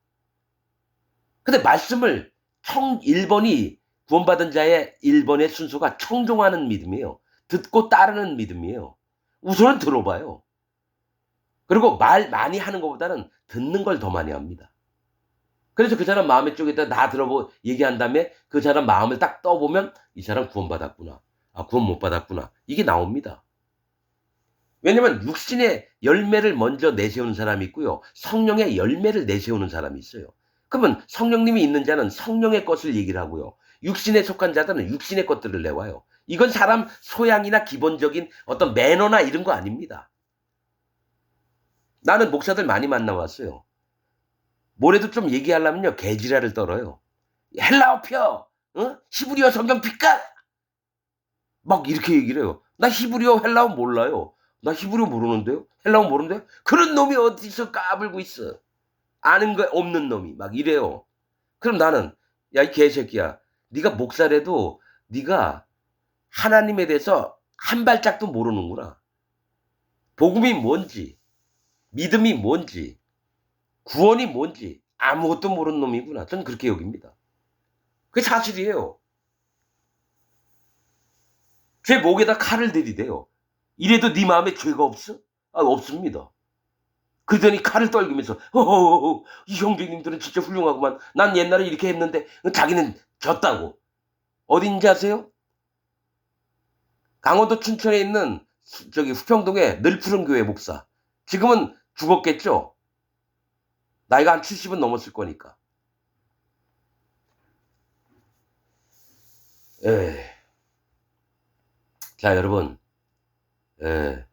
근데 말씀을 1번이 구원받은 자의 1번의 순서가 청종하는 믿음이에요. 듣고 따르는 믿음이에요. 우선은 들어봐요. 그리고 말 많이 하는 것보다는 듣는 걸 더 많이 합니다. 그래서 그 사람 마음의 쪽에다 나 얘기한 다음에 그 사람 마음을 딱 떠보면 이 사람 구원받았구나. 아, 구원 못 받았구나. 이게 나옵니다. 왜냐면 육신의 열매를 먼저 내세우는 사람이 있고요. 성령의 열매를 내세우는 사람이 있어요. 그러면 성령님이 있는 자는 성령의 것을 얘기를 하고요. 육신에 속한 자들은 육신의 것들을 내와요. 이건 사람 소양이나 기본적인 어떤 매너나 이런 거 아닙니다. 나는 목사들 많이 만나봤어요. 뭐래도 좀 얘기하려면요. 개지랄을 떨어요. 헬라어 펴! 어? 히브리어 성경 필까? 막 이렇게 얘기를 해요. 나 히브리어 헬라어 몰라요. 나 히브리어 모르는데요? 헬라어 모르는데요? 그런 놈이 어디서 까불고 있어. 아는 거 없는 놈이 막 이래요. 그럼 나는 야, 이 개새끼야. 네가 목사래도 네가 하나님에 대해서 한 발짝도 모르는구나. 복음이 뭔지, 믿음이 뭔지, 구원이 뭔지 아무것도 모르는 놈이구나. 저는 그렇게 여깁니다. 그게 사실이에요. 제 목에다 칼을 들이대요. 이래도 네 마음에 죄가 없어? 아, 없습니다. 그러더니 칼을 떨구면서 허허허, 이 형제님들은 진짜 훌륭하구만. 난 옛날에 이렇게 했는데 자기는 졌다고. 어딘지 아세요? 강원도 춘천에 있는 저기 후평동의 늘푸른 교회 목사. 지금은 죽었겠죠? 나이가 한 70은 넘었을 거니까. 에. 자, 여러분. 에.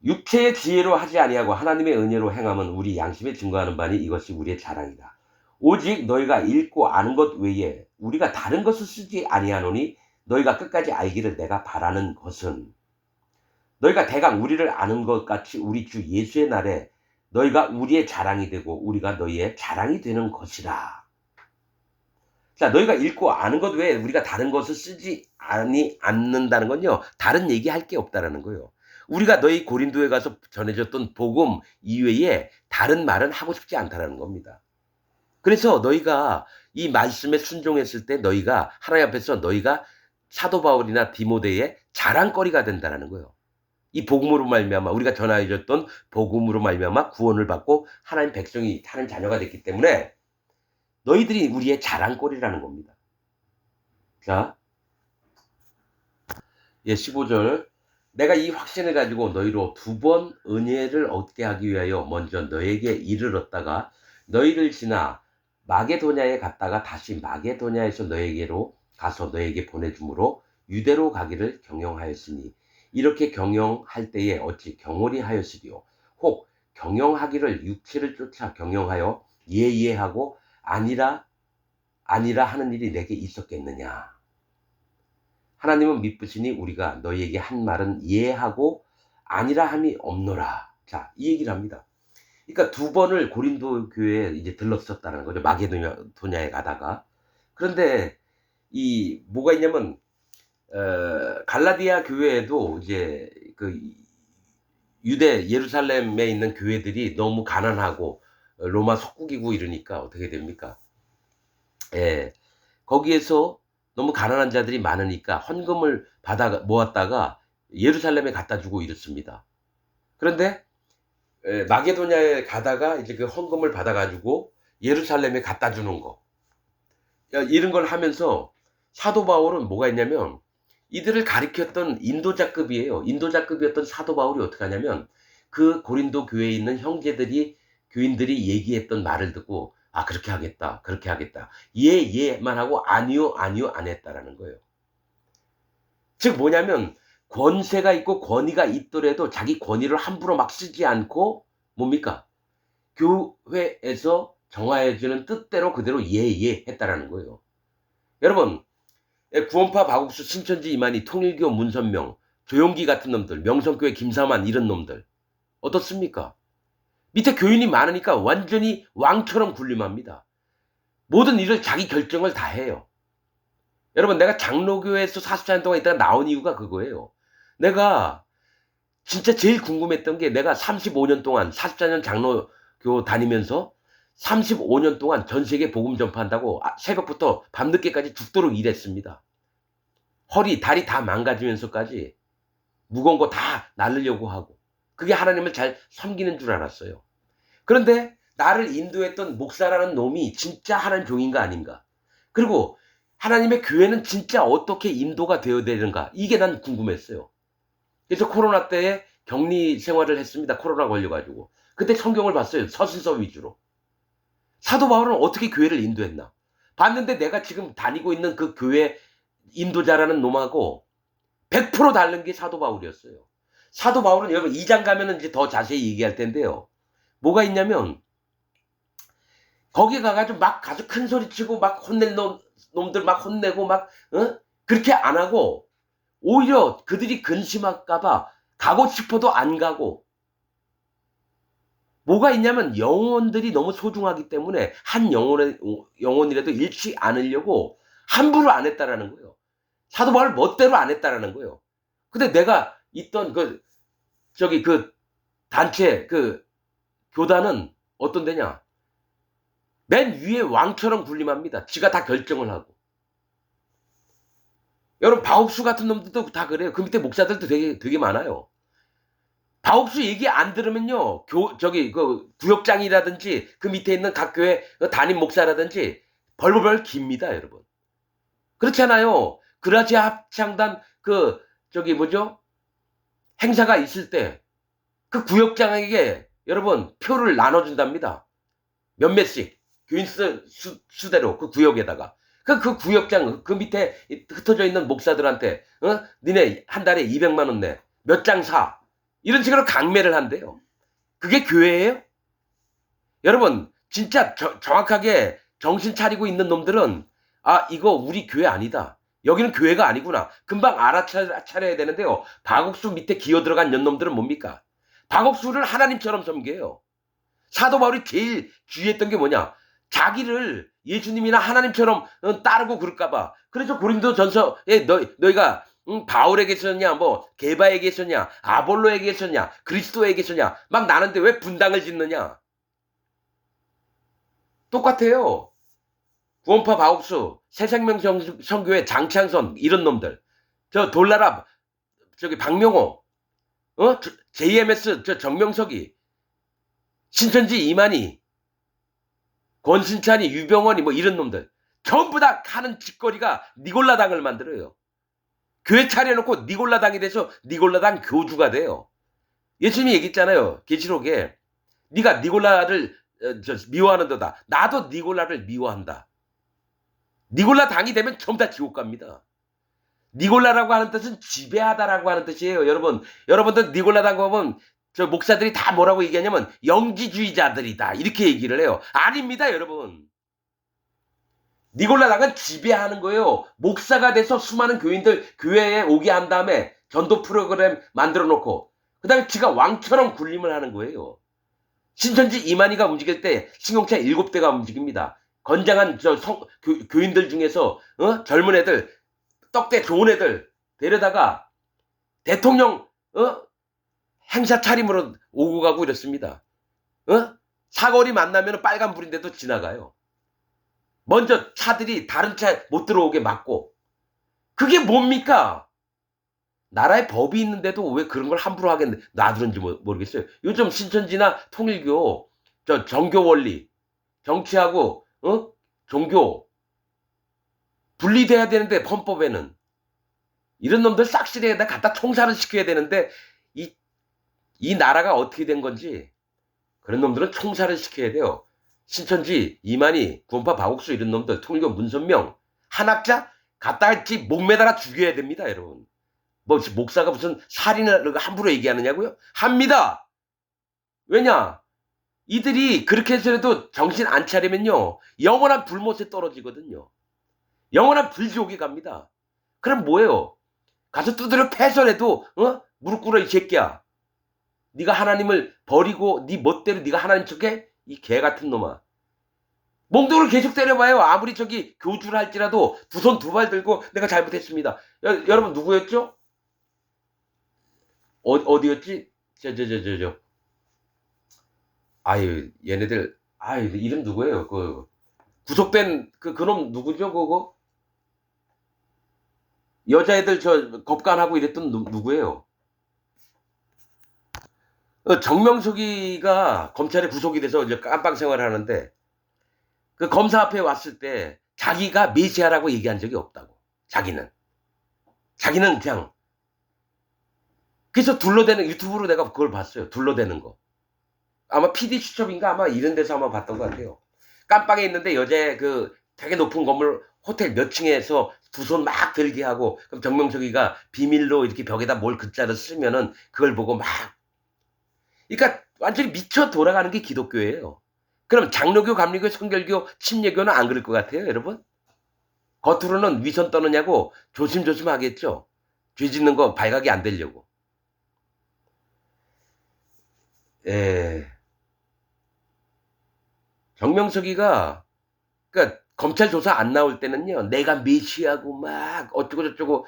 육체의 지혜로 하지 아니하고 하나님의 은혜로 행함은 우리 양심에 증거하는 바니 이것이 우리의 자랑이다. 오직 너희가 읽고 아는 것 외에 우리가 다른 것을 쓰지 아니하노니 너희가 끝까지 알기를 내가 바라는 것은 너희가 대강 우리를 아는 것 같이 우리 주 예수의 날에 너희가 우리의 자랑이 되고 우리가 너희의 자랑이 되는 것이라. 자, 너희가 읽고 아는 것 외에 우리가 다른 것을 쓰지 않는다는 건요. 다른 얘기할 게 없다라는 거예요. 우리가 너희 고린도에 가서 전해줬던 복음 이외에 다른 말은 하고 싶지 않다라는 겁니다. 그래서 너희가 이 말씀에 순종했을 때 너희가 하나님 앞에서 너희가 사도 바울이나 디모데의 자랑거리가 된다라는 거예요. 이 복음으로 말미암아 우리가 전하여 줬던 복음으로 말미암아 구원을 받고 하나님 백성이 하나님 자녀가 됐기 때문에 너희들이 우리의 자랑거리라는 겁니다. 자, 15절. 내가 이 확신을 가지고 너희로 2번 은혜를 얻게 하기 위하여 먼저 너에게 이르렀다가 너희를 지나 마게도냐에 갔다가 다시 마게도냐에서 너에게로 가서 너에게 보내주므로 유대로 가기를 경영하였으니 이렇게 경영할 때에 어찌 경홀히 하였으리요. 혹 경영하기를 육체를 쫓아 경영하여 예하고 아니라 하는 일이 내게 있었겠느냐. 하나님은 미쁘시니 우리가 너희에게 한 말은 예하고 아니라 함이 없노라. 자, 이 얘기를 합니다. 그러니까 2번을 고린도 교회에 이제 들렀었다는 거죠. 마게도냐에 가다가. 그런데 이 뭐가 있냐면 갈라디아 교회에도 이제 그 유대 예루살렘에 있는 교회들이 너무 가난하고 로마 속국이고 이러니까 어떻게 됩니까? 예. 거기에서 너무 가난한 자들이 많으니까 헌금을 받아 모았다가 예루살렘에 갖다 주고 이렇습니다. 그런데 마게도냐에 가다가 이제 그 헌금을 받아 가지고 예루살렘에 갖다 주는 거. 이런 걸 하면서 사도 바울은 뭐가 있냐면 이들을 가리켰던 인도자급이에요. 인도자급이었던 사도 바울이 어떻게 하냐면 그 고린도 교회에 있는 형제들이 교인들이 얘기했던 말을 듣고 아, 그렇게 하겠다. 그렇게 하겠다. 예만 하고 아니요 안 했다라는 거예요. 즉 뭐냐면 권세가 있고 권위가 있더라도 자기 권위를 함부로 막 쓰지 않고 뭡니까? 교회에서 정하여 주는 뜻대로 그대로 했다라는 거예요. 여러분, 구원파 박옥수 신천지 이만희 통일교 문선명 조용기 같은 놈들, 명성교회 김사만 이런 놈들 어떻습니까? 밑에 교인이 많으니까 완전히 왕처럼 군림합니다. 모든 일을 자기 결정을 다 해요. 여러분, 내가 장로교회에서 44년 동안 있다가 나온 이유가 그거예요. 내가 진짜 제일 궁금했던 게 내가 35년 동안 44년 장로교 다니면서 35년 동안 전 세계 복음 전파한다고 새벽부터 밤늦게까지 죽도록 일했습니다. 허리, 다리 다 망가지면서까지 무거운 거 다 날르려고 하고 그게 하나님을 잘 섬기는 줄 알았어요. 그런데 나를 인도했던 목사라는 놈이 진짜 하나님 종인가 아닌가. 그리고 하나님의 교회는 진짜 어떻게 인도가 되어야 되는가? 이게 난 궁금했어요. 그래서 코로나 때에 격리 생활을 했습니다. 코로나 걸려가지고. 그때 성경을 봤어요. 서신서 위주로. 사도 바울은 어떻게 교회를 인도했나? 봤는데 내가 지금 다니고 있는 그 교회 인도자라는 놈하고 100% 다른 게 사도 바울이었어요. 사도 바울은 여러분 2장 가면은 이제 더 자세히 얘기할 텐데요. 뭐가 있냐면 거기 가가지고 막 가서 큰 소리 치고 막 혼낼 놈들 막 혼내고 막 그렇게 안 하고 오히려 그들이 근심할까봐 가고 싶어도 안 가고 뭐가 있냐면 영혼들이 너무 소중하기 때문에 한 영혼이라도 잃지 않으려고 함부로 안 했다라는 거예요. 사도 바울 멋대로 안 했다라는 거예요. 근데 내가 있던 그 단체 교단은 어떤 데냐? 맨 위에 왕처럼 군림합니다. 지가 다 결정을 하고. 여러분 바옥수 같은 놈들도 다 그래요. 그 밑에 목사들도 되게 많아요. 바옥수 얘기 안 들으면요, 구역장이라든지 그 밑에 있는 각 교회 담임 목사라든지 벌벌 깁니다, 여러분. 그렇잖아요. 그라지아 합창단 행사가 있을 때 그 구역장에게 여러분 표를 나눠준답니다. 몇몇씩 교인 수대로 그 구역에다가 그 구역장 그 밑에 흩어져 있는 목사들한테 니네 한 달에 200만 원 내. 몇 장 사. 이런 식으로 강매를 한대요. 그게 교회예요? 여러분 진짜 정확하게 정신 차리고 있는 놈들은 아 이거 우리 교회 아니다. 여기는 교회가 아니구나. 금방 알아차려야 되는데요. 박옥수 밑에 기어 들어간 년놈들은 뭡니까? 박옥수를 하나님처럼 섬겨요. 사도 바울이 제일 주의했던 게 뭐냐? 자기를 예수님이나 하나님처럼 따르고 그럴까봐. 그래서 고린도전서에 너희가 바울에게 있었냐, 뭐 게바에게 있었냐, 아볼로에게 있었냐, 그리스도에게 있었냐, 막 나는데 왜 분당을 짓느냐? 똑같아요. 구원파 바옥수, 새생명 성교회 장창선 이런 놈들, 저 돌나라 박명호, JMS 정명석이, 신천지 이만희, 권순찬이, 유병원이 뭐 이런 놈들 전부 다 하는 짓거리가 니골라당을 만들어요. 교회 차려놓고 니골라당이 돼서 니골라당 교주가 돼요. 예수님이 얘기했잖아요. 계시록에 네가 니골라를 미워하는 도다. 나도 니골라를 미워한다. 니골라당이 되면 전부 다 지옥 갑니다. 니골라라고 하는 뜻은 지배하다라고 하는 뜻이에요. 여러분들 니골라당 보면 저 목사들이 다 뭐라고 얘기하냐면 영지주의자들이다 이렇게 얘기를 해요. 아닙니다, 여러분. 니골라당은 지배하는 거예요. 목사가 돼서 수많은 교인들 교회에 오게 한 다음에 전도 프로그램 만들어 놓고 그 다음에 지가 왕처럼 군림을 하는 거예요. 신천지 이만희가 움직일 때 승용차 7대가 움직입니다. 건장한 교인들 중에서 젊은 애들, 떡대 좋은 애들 데려다가 대통령 행사 차림으로 오고 가고 이렇습니다. 사거리 만나면 빨간불인데도 지나가요. 먼저 차들이 다른 차 못 들어오게 막고. 그게 뭡니까? 나라에 법이 있는데도 왜 그런 걸 함부로 하게 놔두는지 모르겠어요. 요즘 신천지나 통일교 정교 원리, 정치하고 종교 분리돼야 되는데 헌법에는 이런 놈들 싹쓸이에다 갖다 총살을 시켜야 되는데 이 나라가 어떻게 된 건지 그런 놈들은 총살을 시켜야 돼요. 신천지, 이만희, 구원파 박옥수 이런 놈들, 통일교 문선명, 한학자 갖다 했지 목 매달아 죽여야 됩니다, 여러분. 뭐 목사가 무슨 살인을 함부로 얘기하느냐고요? 합니다. 왜냐? 이들이 그렇게 해서라도 정신 안 차리면요 영원한 불못에 떨어지거든요. 영원한 불지옥에 갑니다. 그럼 뭐예요? 가서 두드려 패서라도 무릎 꿇어 이 새끼야. 네가 하나님을 버리고 네 멋대로 네가 하나님 척해? 이 개 같은 놈아. 몽둥이를 계속 때려봐요. 아무리 교주를 할지라도 두 손 두 발 들고 내가 잘못했습니다. 여러분 누구였죠? 어디였지? 아유 얘네들 이름 누구예요? 구속된 그놈 누구죠? 그거 여자애들 겁간하고 이랬던 누구예요? 정명석이가 검찰에 구속이 돼서 이제 깜빵 생활을 하는데 그 검사 앞에 왔을 때 자기가 메시아라고 얘기한 적이 없다고. 자기는 그냥. 그래서 둘러대는, 유튜브로 내가 그걸 봤어요. 둘러대는 거. 아마 PD 수첩인가 아마 이런 데서 아마 봤던 것 같아요. 깜빵에 있는데 여자 그 되게 높은 건물 호텔 몇 층에서 두 손 막 들게 하고, 그럼 정명석이가 비밀로 이렇게 벽에다 뭘 글자를 쓰면은 그걸 보고 막. 그러니까 완전히 미쳐 돌아가는 게 기독교예요. 그럼 장로교, 감리교, 성결교, 침례교는 안 그럴 것 같아요, 여러분? 겉으로는 위선 떠느냐고 조심조심 하겠죠. 죄 짓는 거 발각이 안 되려고. 예. 정명석이가, 그러니까 검찰 조사 안 나올 때는요, 내가 메시아고 막 어쩌고 저쩌고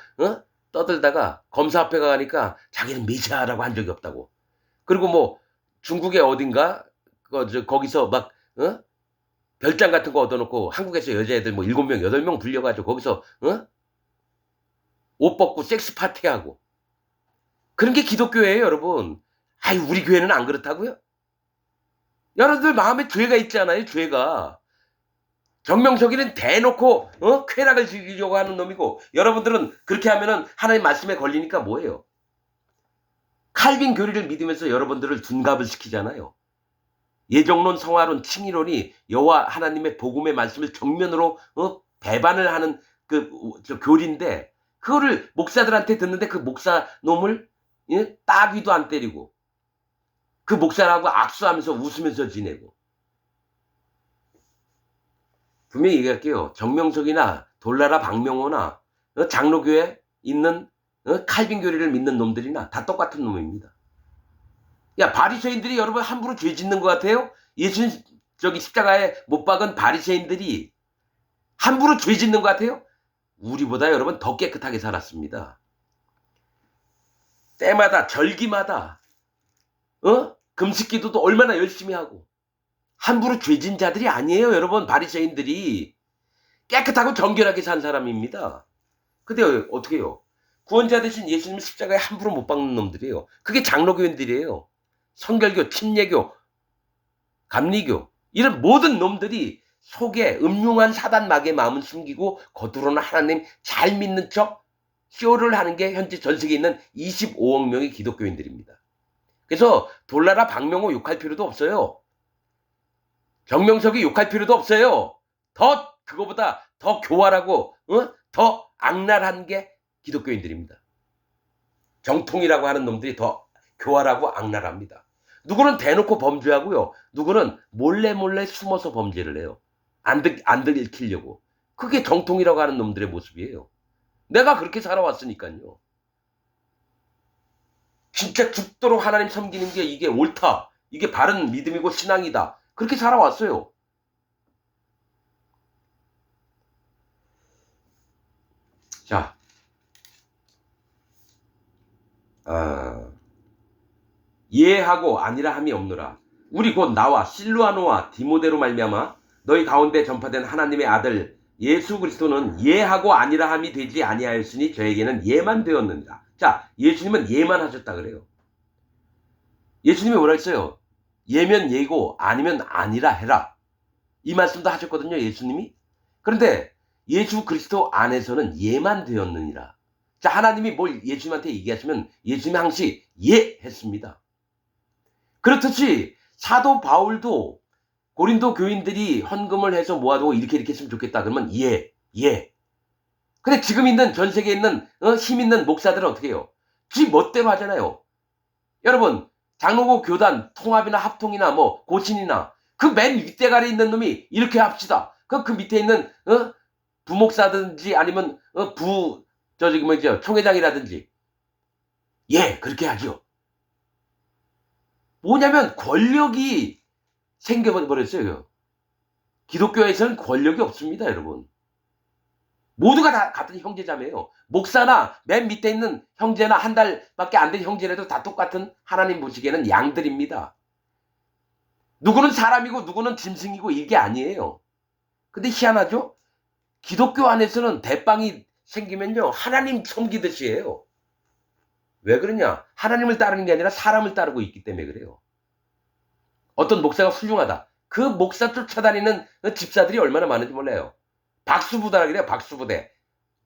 떠들다가 검사 앞에 가니까 자기는 메시아라고 한 적이 없다고. 그리고 뭐 중국의 어딘가 거기서 막 별장 같은 거 얻어놓고 한국에서 여자애들 뭐 7명 8명 불려가지고 거기서 옷 벗고 섹스 파티하고 그런 게 기독교예요, 여러분. 아이, 우리 교회는 안 그렇다고요? 여러분들 마음에 죄가 있잖아요, 죄가. 정명석이는 대놓고 쾌락을 즐기려고 하는 놈이고, 여러분들은 그렇게 하면은 하나님 말씀에 걸리니까 뭐예요? 칼빈 교리를 믿으면서 여러분들을 둔갑을 시키잖아요. 예정론, 성화론, 칭의론이 여호와 하나님의 복음의 말씀을 정면으로 배반을 하는 저 교리인데, 그거를 목사들한테 듣는데 그 목사 놈을 따귀도 안 때리고 그 목사라고 악수하면서 웃으면서 지내고. 분명히 얘기할게요. 정명석이나 돌나라 박명호나 장로교에 있는 칼빈 교리를 믿는 놈들이나 다 똑같은 놈입니다. 야, 바리새인들이 여러분 함부로 죄 짓는 것 같아요? 예수님 저기 십자가에 못 박은 바리새인들이 함부로 죄 짓는 것 같아요? 우리보다 여러분 더 깨끗하게 살았습니다. 때마다 절기마다 금식기도도 얼마나 열심히 하고 함부로 죄진 자들이 아니에요, 여러분. 바리새인들이 깨끗하고 정결하게 산 사람입니다. 근데 어떻게 해요? 구원자 되신 예수님 십자가에 함부로 못 박는 놈들이에요. 그게 장로교인들이에요. 성결교, 침례교, 감리교, 이런 모든 놈들이 속에 음흉한 사단마귀의 마음은 숨기고 겉으로는 하나님 잘 믿는 척 쇼를 하는 게 현재 전 세계에 있는 25억 명의 기독교인들입니다. 그래서 돌나라 박명호 욕할 필요도 없어요. 정명석이 욕할 필요도 없어요. 그거보다 더 교활하고 더 악랄한 게 기독교인들입니다. 정통이라고 하는 놈들이 더 교활하고 악랄합니다. 누구는 대놓고 범죄하고요. 누구는 몰래 숨어서 범죄를 해요. 안 들키려고. 그게 정통이라고 하는 놈들의 모습이에요. 내가 그렇게 살아왔으니까요. 진짜 죽도록 하나님 섬기는 게 이게 옳다. 이게 바른 믿음이고 신앙이다. 그렇게 살아왔어요. 자, 예하고 아니라 함이 없노라. 우리 곧 나와 실루아노와 디모데로 말미암아 너희 가운데 전파된 하나님의 아들 예수 그리스도는 예하고 아니라 함이 되지 아니하였으니 저에게는 예만 되었느니라. 자, 예수님은 예만 하셨다 그래요. 예수님이 뭐라 했어요? 예면 예고 아니면 아니라 해라. 이 말씀도 하셨거든요, 예수님이. 그런데 예수 그리스도 안에서는 예만 되었느니라. 자, 하나님이 뭘 예수님한테 얘기하시면 예수님이 항상 예 했습니다. 그렇듯이 사도 바울도 고린도 교인들이 헌금을 해서 모아두고 이렇게 했으면 좋겠다 그러면 예. 근데 지금 있는 전 세계에 있는 힘 있는 목사들은 어떻게 해요? 지 멋대로 하잖아요. 여러분, 장로교 교단 통합이나 합통이나 뭐 고신이나 그 맨 윗대가리에 있는 놈이 이렇게 합시다. 그 밑에 있는 부목사든지 아니면 총회장이라든지 예, 그렇게 하죠. 뭐냐면 권력이 생겨버렸어요. 기독교에서는 권력이 없습니다, 여러분. 모두가 다 같은 형제자매예요. 목사나 맨 밑에 있는 형제나 한 달밖에 안 된 형제라도 다 똑같은 하나님 보시기에는 양들입니다. 누구는 사람이고 누구는 짐승이고 이게 아니에요. 근데 희한하죠? 기독교 안에서는 대빵이 생기면요, 하나님 섬기듯이 해요. 왜 그러냐? 하나님을 따르는 게 아니라 사람을 따르고 있기 때문에 그래요. 어떤 목사가 훌륭하다. 그 목사 쫓아다니는 집사들이 얼마나 많은지 몰라요. 박수부대라 그래요. 박수부대.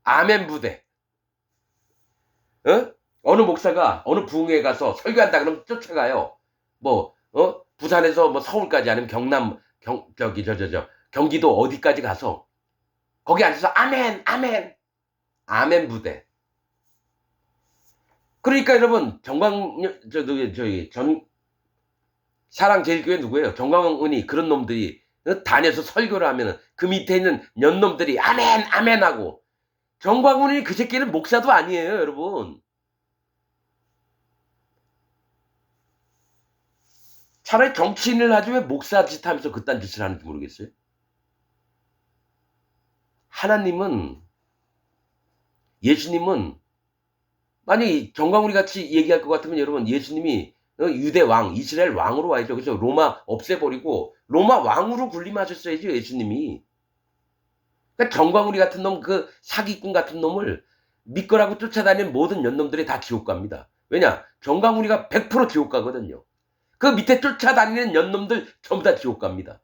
아멘부대. 어느 목사가 어느 부흥회에 가서 설교한다 그러면 쫓아가요. 부산에서 서울까지 아니면 경기도 어디까지 가서 거기 앉아서 아멘, 아멘, 아멘 부대. 그러니까 여러분 사랑제일교회 누구예요? 정광훈이 그런 놈들이 다녀서 설교를 하면은 그 밑에 있는 년놈들이 아멘, 아멘 하고, 정광훈이 그 새끼는 목사도 아니에요, 여러분. 차라리 정치인을 하지 왜 목사 짓 하면서 그딴 짓을 하는지 모르겠어요. 예수님은 만약에 정광훈이 같이 얘기할 것 같으면 여러분, 예수님이 유대 왕, 이스라엘 왕으로 와야죠. 그래서 로마 없애버리고 로마 왕으로 군림하셨어야죠, 예수님이. 그러니까 정광훈이 같은 놈, 그 사기꾼 같은 놈을 믿거라고 쫓아다니는 모든 년놈들이 다 지옥 갑니다. 왜냐? 정광훈이가 100% 지옥 가거든요. 그 밑에 쫓아다니는 년놈들 전부 다 지옥 갑니다.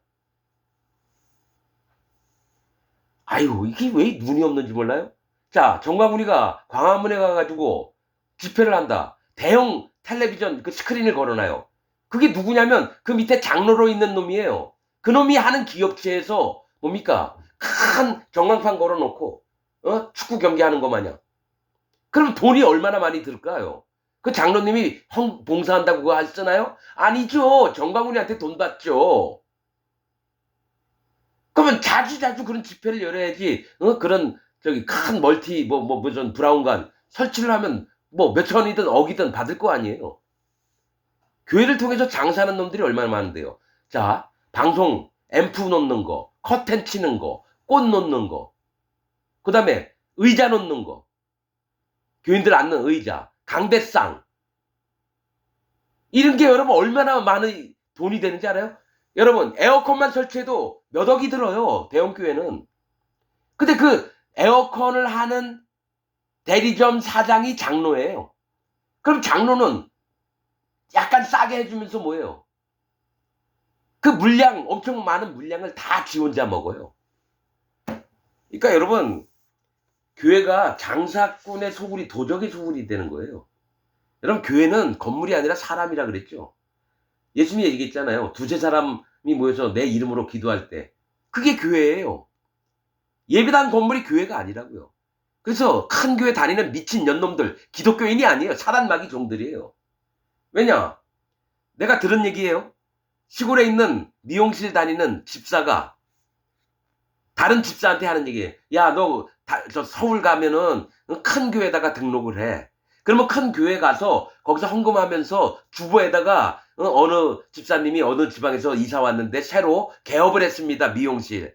아유, 이게 왜 눈이 없는지 몰라요? 자, 정광훈이가 광화문에 가가지고 집회를 한다. 대형 텔레비전 그 스크린을 걸어놔요. 그게 누구냐면 그 밑에 장로로 있는 놈이에요. 그 놈이 하는 기업체에서 뭡니까? 큰 전광판 걸어놓고 축구 경기하는 거 마냥. 그럼 돈이 얼마나 많이 들까요? 그 장로님이 봉사한다고 그거 쓰나요? 아니죠. 정광훈이한테 돈 받죠. 그러면 자주자주 그런 집회를 열어야지. 그런 큰 멀티 무슨 브라운관 설치를 하면 몇천이든 억이든 받을 거 아니에요. 교회를 통해서 장사하는 놈들이 얼마나 많은데요. 자, 방송 앰프 놓는 거, 커튼 치는 거, 꽃 놓는 거, 그 다음에 의자 놓는 거, 교인들 앉는 의자, 강대상, 이런 게 여러분 얼마나 많은 돈이 되는지 알아요? 여러분, 에어컨만 설치해도 몇 억이 들어요, 대형교회는. 근데 그 에어컨을 하는 대리점 사장이 장로예요. 그럼 장로는 약간 싸게 해주면서 뭐예요? 그 물량, 엄청 많은 물량을 다 지 혼자 먹어요. 그러니까 여러분, 교회가 장사꾼의 소굴이 도적의 소굴이 되는 거예요. 여러분, 교회는 건물이 아니라 사람이라 그랬죠. 예수님이 얘기했잖아요. 두세 사람이 모여서 내 이름으로 기도할 때, 그게 교회예요. 예배당 건물이 교회가 아니라고요. 그래서 큰 교회 다니는 미친 년놈들, 기독교인이 아니에요. 사단마귀 종들이에요. 왜냐? 내가 들은 얘기예요. 시골에 있는 미용실 다니는 집사가 다른 집사한테 하는 얘기예요. 야, 너 저 서울 가면은 큰 교회에다가 등록을 해. 그러면 큰 교회 가서 거기서 헌금하면서 주보에다가 어느 집사님이 어느 지방에서 이사 왔는데 새로 개업을 했습니다. 미용실.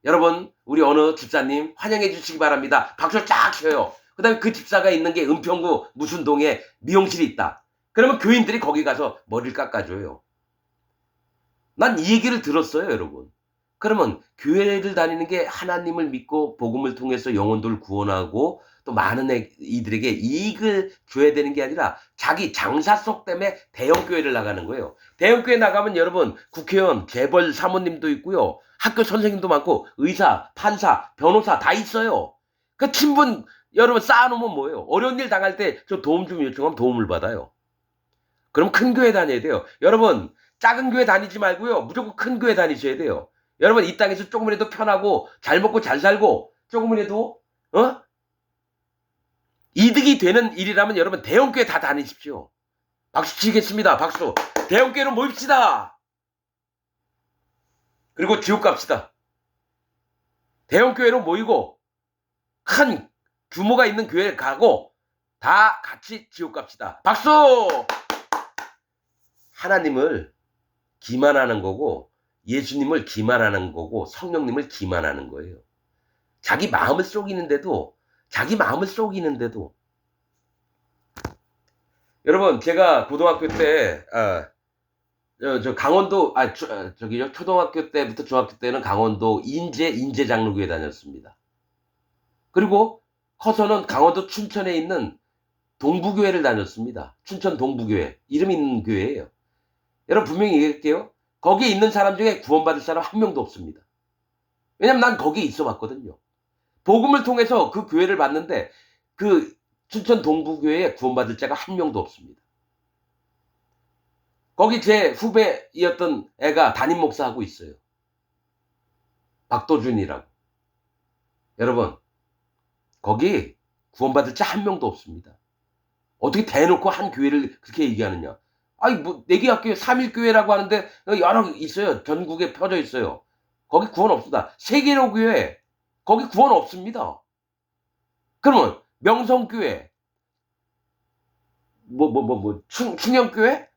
여러분, 우리 어느 집사님 환영해 주시기 바랍니다. 박수 쫙 쳐요. 그 다음에 그 집사가 있는 게 은평구 무슨 동에 미용실이 있다. 그러면 교인들이 거기 가서 머리를 깎아줘요. 난 이 얘기를 들었어요, 여러분. 그러면 교회를 다니는 게 하나님을 믿고 복음을 통해서 영혼들을 구원하고 또 많은 이들에게 이익을 줘야 되는 게 아니라 자기 장사성 때문에 대형교회를 나가는 거예요. 대형교회 나가면 여러분, 국회의원, 재벌 사모님도 있고요. 학교 선생님도 많고 의사, 판사, 변호사 다 있어요. 그 친분 여러분 쌓아놓으면 뭐예요? 어려운 일 당할 때 저 도움 좀 요청하면 도움을 받아요. 그럼 큰 교회 다녀야 돼요. 여러분, 작은 교회 다니지 말고요. 무조건 큰 교회 다니셔야 돼요. 여러분, 이 땅에서 조금이라도 편하고 잘 먹고 잘 살고 조금이라도 이득이 되는 일이라면 여러분 대형교회 다 다니십시오. 박수 치겠습니다. 박수. 대형교회로 모입시다. 그리고 지옥 갑시다. 대형교회로 모이고 큰 규모가 있는 교회에 가고 다 같이 지옥 갑시다. 박수! 하나님을 기만하는 거고 예수님을 기만하는 거고 성령님을 기만하는 거예요. 자기 마음을 속이는데도 여러분, 제가 고등학교 때 강원도 초등학교 때부터 중학교 때는 강원도 인제장로교회 다녔습니다. 그리고 커서는 강원도 춘천에 있는 동부교회를 다녔습니다. 춘천 동부교회. 이름 있는 교회예요. 여러분, 분명히 얘기할게요. 거기에 있는 사람 중에 구원받을 사람 한 명도 없습니다. 왜냐면 난 거기에 있어 봤거든요. 복음을 통해서 그 교회를 봤는데 그 춘천 동부교회에 구원받을 자가 한 명도 없습니다. 거기 제 후배이었던 애가 담임 목사하고 있어요. 박도준이라고. 여러분, 거기 구원받을 자 한 명도 없습니다. 어떻게 대놓고 한 교회를 그렇게 얘기하느냐. 아니, 뭐, 4개 학교, 3일교회라고 하는데 여러 있어요. 전국에 펴져 있어요. 거기 구원 없습니다. 세계로 교회, 거기 구원 없습니다. 그러면 명성교회, 충영교회?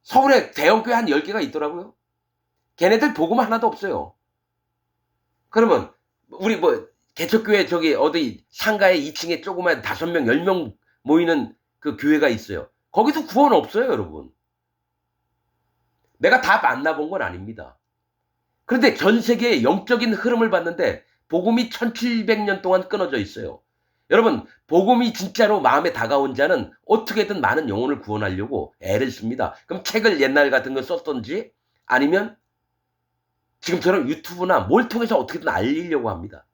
서울에 대형교회 한 10개가 있더라고요. 걔네들 복음 하나도 없어요. 그러면 우리 개척교회 저기 어디 상가에 2층에 조그만 5명, 10명 모이는 그 교회가 있어요. 거기서 구원 없어요, 여러분. 내가 다 만나본 건 아닙니다. 그런데 전 세계의 영적인 흐름을 봤는데 복음이 1700년 동안 끊어져 있어요. 여러분, 복음이 진짜로 마음에 다가온 자는 어떻게든 많은 영혼을 구원하려고 애를 씁니다. 그럼 책을 옛날 같은 거 썼던지 아니면 지금처럼 유튜브나 뭘 통해서 어떻게든 알리려고 합니다.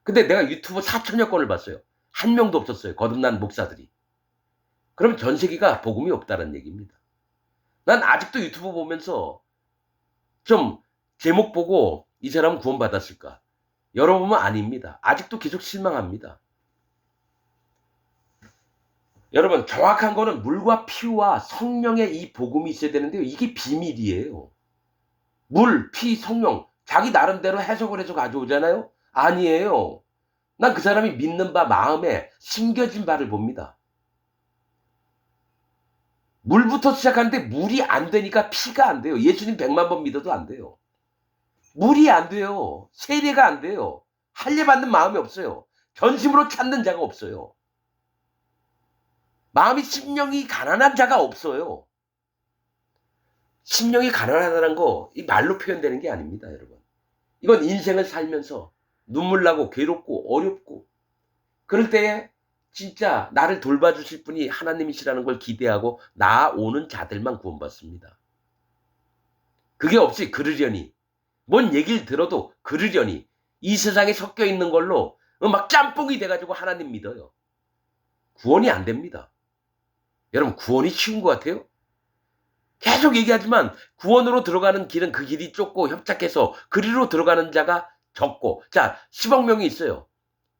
근데 내가 유튜브 4천여 건을 봤어요. 한 명도 없었어요. 거듭난 목사들이. 그럼 전 세계가 복음이 없다는 얘기입니다. 난 아직도 유튜브 보면서 좀 제목 보고 이 사람은 구원받았을까? 열어보면 아닙니다. 아직도 계속 실망합니다. 여러분, 정확한 거는 물과 피와 성령의 이 복음이 있어야 되는데요. 이게 비밀이에요. 물, 피, 성령, 자기 나름대로 해석을 해서 가져오잖아요. 아니에요. 난 그 사람이 믿는 바 마음에 심겨진 바를 봅니다. 물부터 시작하는데 물이 안 되니까 피가 안 돼요. 예수님 100만 번 믿어도 안 돼요. 물이 안 돼요. 세례가 안 돼요. 할례 받는 마음이 없어요. 전심으로 찾는 자가 없어요. 마음이 심령이 가난한 자가 없어요. 심령이 가난하다는 거 이 말로 표현되는 게 아닙니다, 여러분. 이건 인생을 살면서 눈물 나고 괴롭고 어렵고 그럴 때에 진짜 나를 돌봐주실 분이 하나님이시라는 걸 기대하고 나아오는 자들만 구원받습니다. 그게 없이 그러려니 뭔 얘기를 들어도 그러려니 이 세상에 섞여 있는 걸로 막 짬뽕이 돼가지고 하나님 믿어요. 구원이 안 됩니다. 여러분, 구원이 쉬운 것 같아요? 계속 얘기하지만 구원으로 들어가는 길은 그 길이 좁고 협착해서 그리로 들어가는 자가 적고, 자, 10억 명이 있어요.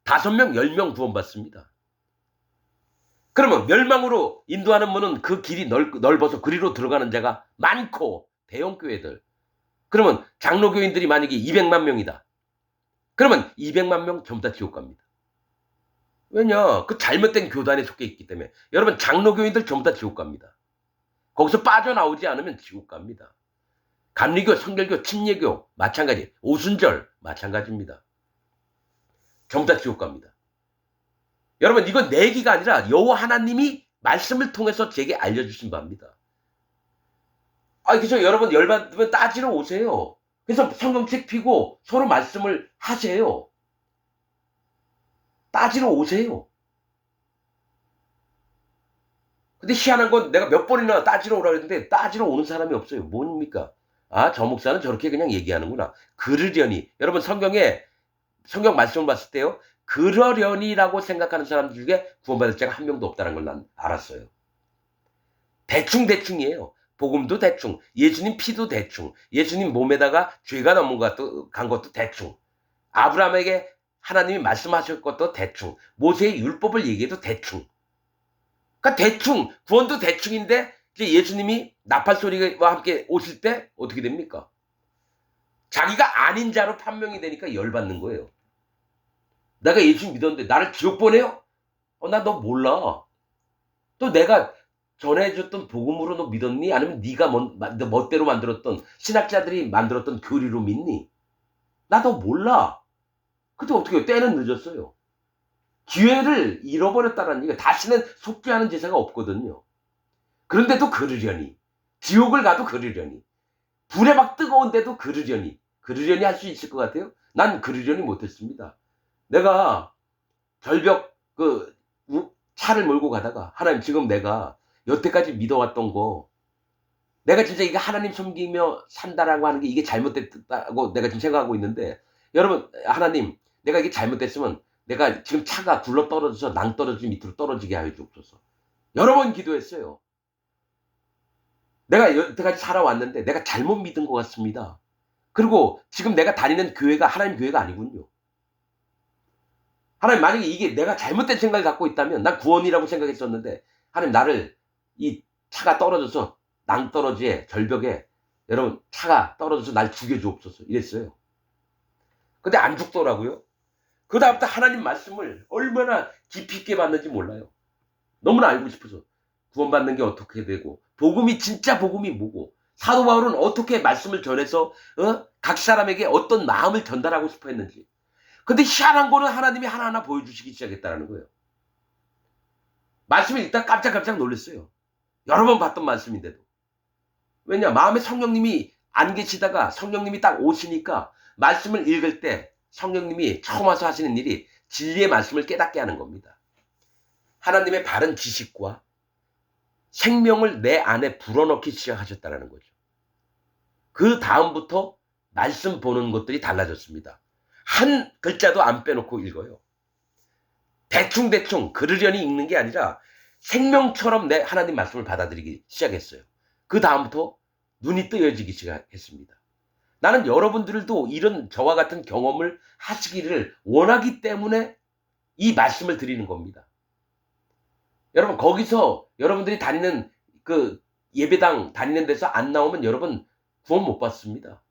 5명, 10명 구원받습니다. 그러면 멸망으로 인도하는 문은 그 길이 넓어서 그리로 들어가는 자가 많고, 대형교회들. 그러면 장로교인들이 만약에 200만 명이다. 그러면 200만 명 전부 다 지옥 갑니다. 왜냐? 그 잘못된 교단에 속해 있기 때문에. 여러분, 장로교인들 전부 다 지옥 갑니다. 거기서 빠져나오지 않으면 지옥 갑니다. 감리교, 성결교, 침례교 마찬가지. 오순절 마찬가지입니다. 전부 다 지옥 갑니다. 여러분, 이건 내 얘기가 아니라 여호와 하나님이 말씀을 통해서 제게 알려주신 바입니다. 그래서 여러분 열받으면 따지러 오세요. 그래서 성경책 피고 서로 말씀을 하세요. 따지러 오세요. 근데 희한한 건 내가 몇 번이나 따지러 오라고 했는데 따지러 오는 사람이 없어요. 뭡니까? 저 목사는 저렇게 그냥 얘기하는구나. 그러려니. 여러분, 성경 말씀을 봤을 때요. 그러려니라고 생각하는 사람들 중에 구원받을 자가 한 명도 없다는 걸 난 알았어요. 대충이에요. 복음도 대충, 예수님 피도 대충, 예수님 몸에다가 죄가 간 것도 대충, 아브라함에게 하나님이 말씀하실 것도 대충, 모세의 율법을 얘기해도 대충. 그러니까 대충, 구원도 대충인데 이제 예수님이 나팔 소리와 함께 오실 때 어떻게 됩니까? 자기가 아닌 자로 판명이 되니까 열받는 거예요. 내가 예수 믿었는데 나를 지옥 보내요? 나 너 몰라. 또 내가 전해줬던 복음으로 너 믿었니? 아니면 네가 멋대로 만들었던 신학자들이 만들었던 교리로 믿니? 나 너 몰라. 근데 어떻게 해요? 때는 늦었어요. 기회를 잃어버렸다는 얘기가 다시는 속죄하는 제사가 없거든요. 그런데도 그러려니, 지옥을 가도 그러려니, 불에 막 뜨거운데도 그러려니 할 수 있을 것 같아요? 난 그러려니 못했습니다. 내가 절벽 차를 몰고 가다가 하나님, 지금 내가 여태까지 믿어왔던 거 내가 진짜 이게 하나님 섬기며 산다라고 하는 게 이게 잘못됐다고 내가 지금 생각하고 있는데, 여러분, 하나님, 내가 이게 잘못됐으면 내가 지금 차가 굴러 떨어져서 낭떠러지 밑으로 떨어지게 하여 주옵소서. 여러 번 기도했어요. 내가 여태까지 살아왔는데 내가 잘못 믿은 것 같습니다. 그리고 지금 내가 다니는 교회가 하나님 교회가 아니군요. 하나님, 만약에 이게 내가 잘못된 생각을 갖고 있다면, 난 구원이라고 생각했었는데, 하나님, 나를 이 차가 떨어져서 낭떠러지에 절벽에 여러분 차가 떨어져서 날 죽여주옵소서 이랬어요. 근데 안 죽더라고요. 그 다음부터 하나님 말씀을 얼마나 깊이 있게 받는지 몰라요. 너무나 알고 싶어서. 구원받는 게 어떻게 되고, 복음이 진짜 복음이 뭐고, 사도 바울은 어떻게 말씀을 전해서 각 사람에게 어떤 마음을 전달하고 싶어 했는지. 근데 희한한 거는 하나님이 하나하나 보여주시기 시작했다는 거예요. 말씀을 일단 깜짝깜짝 놀랐어요. 여러 번 봤던 말씀인데도. 왜냐, 마음에 성령님이 안 계시다가 성령님이 딱 오시니까 말씀을 읽을 때 성령님이 처음 와서 하시는 일이 진리의 말씀을 깨닫게 하는 겁니다. 하나님의 바른 지식과 생명을 내 안에 불어넣기 시작하셨다는 거죠. 그 다음부터 말씀 보는 것들이 달라졌습니다. 한 글자도 안 빼놓고 읽어요. 대충대충 그러려니 읽는 게 아니라 생명처럼 내 하나님 말씀을 받아들이기 시작했어요. 그 다음부터 눈이 뜨여지기 시작했습니다. 나는 여러분들도 이런 저와 같은 경험을 하시기를 원하기 때문에 이 말씀을 드리는 겁니다. 여러분, 거기서 여러분들이 다니는 그 예배당 다니는 데서 안 나오면 여러분 구원 못 받습니다.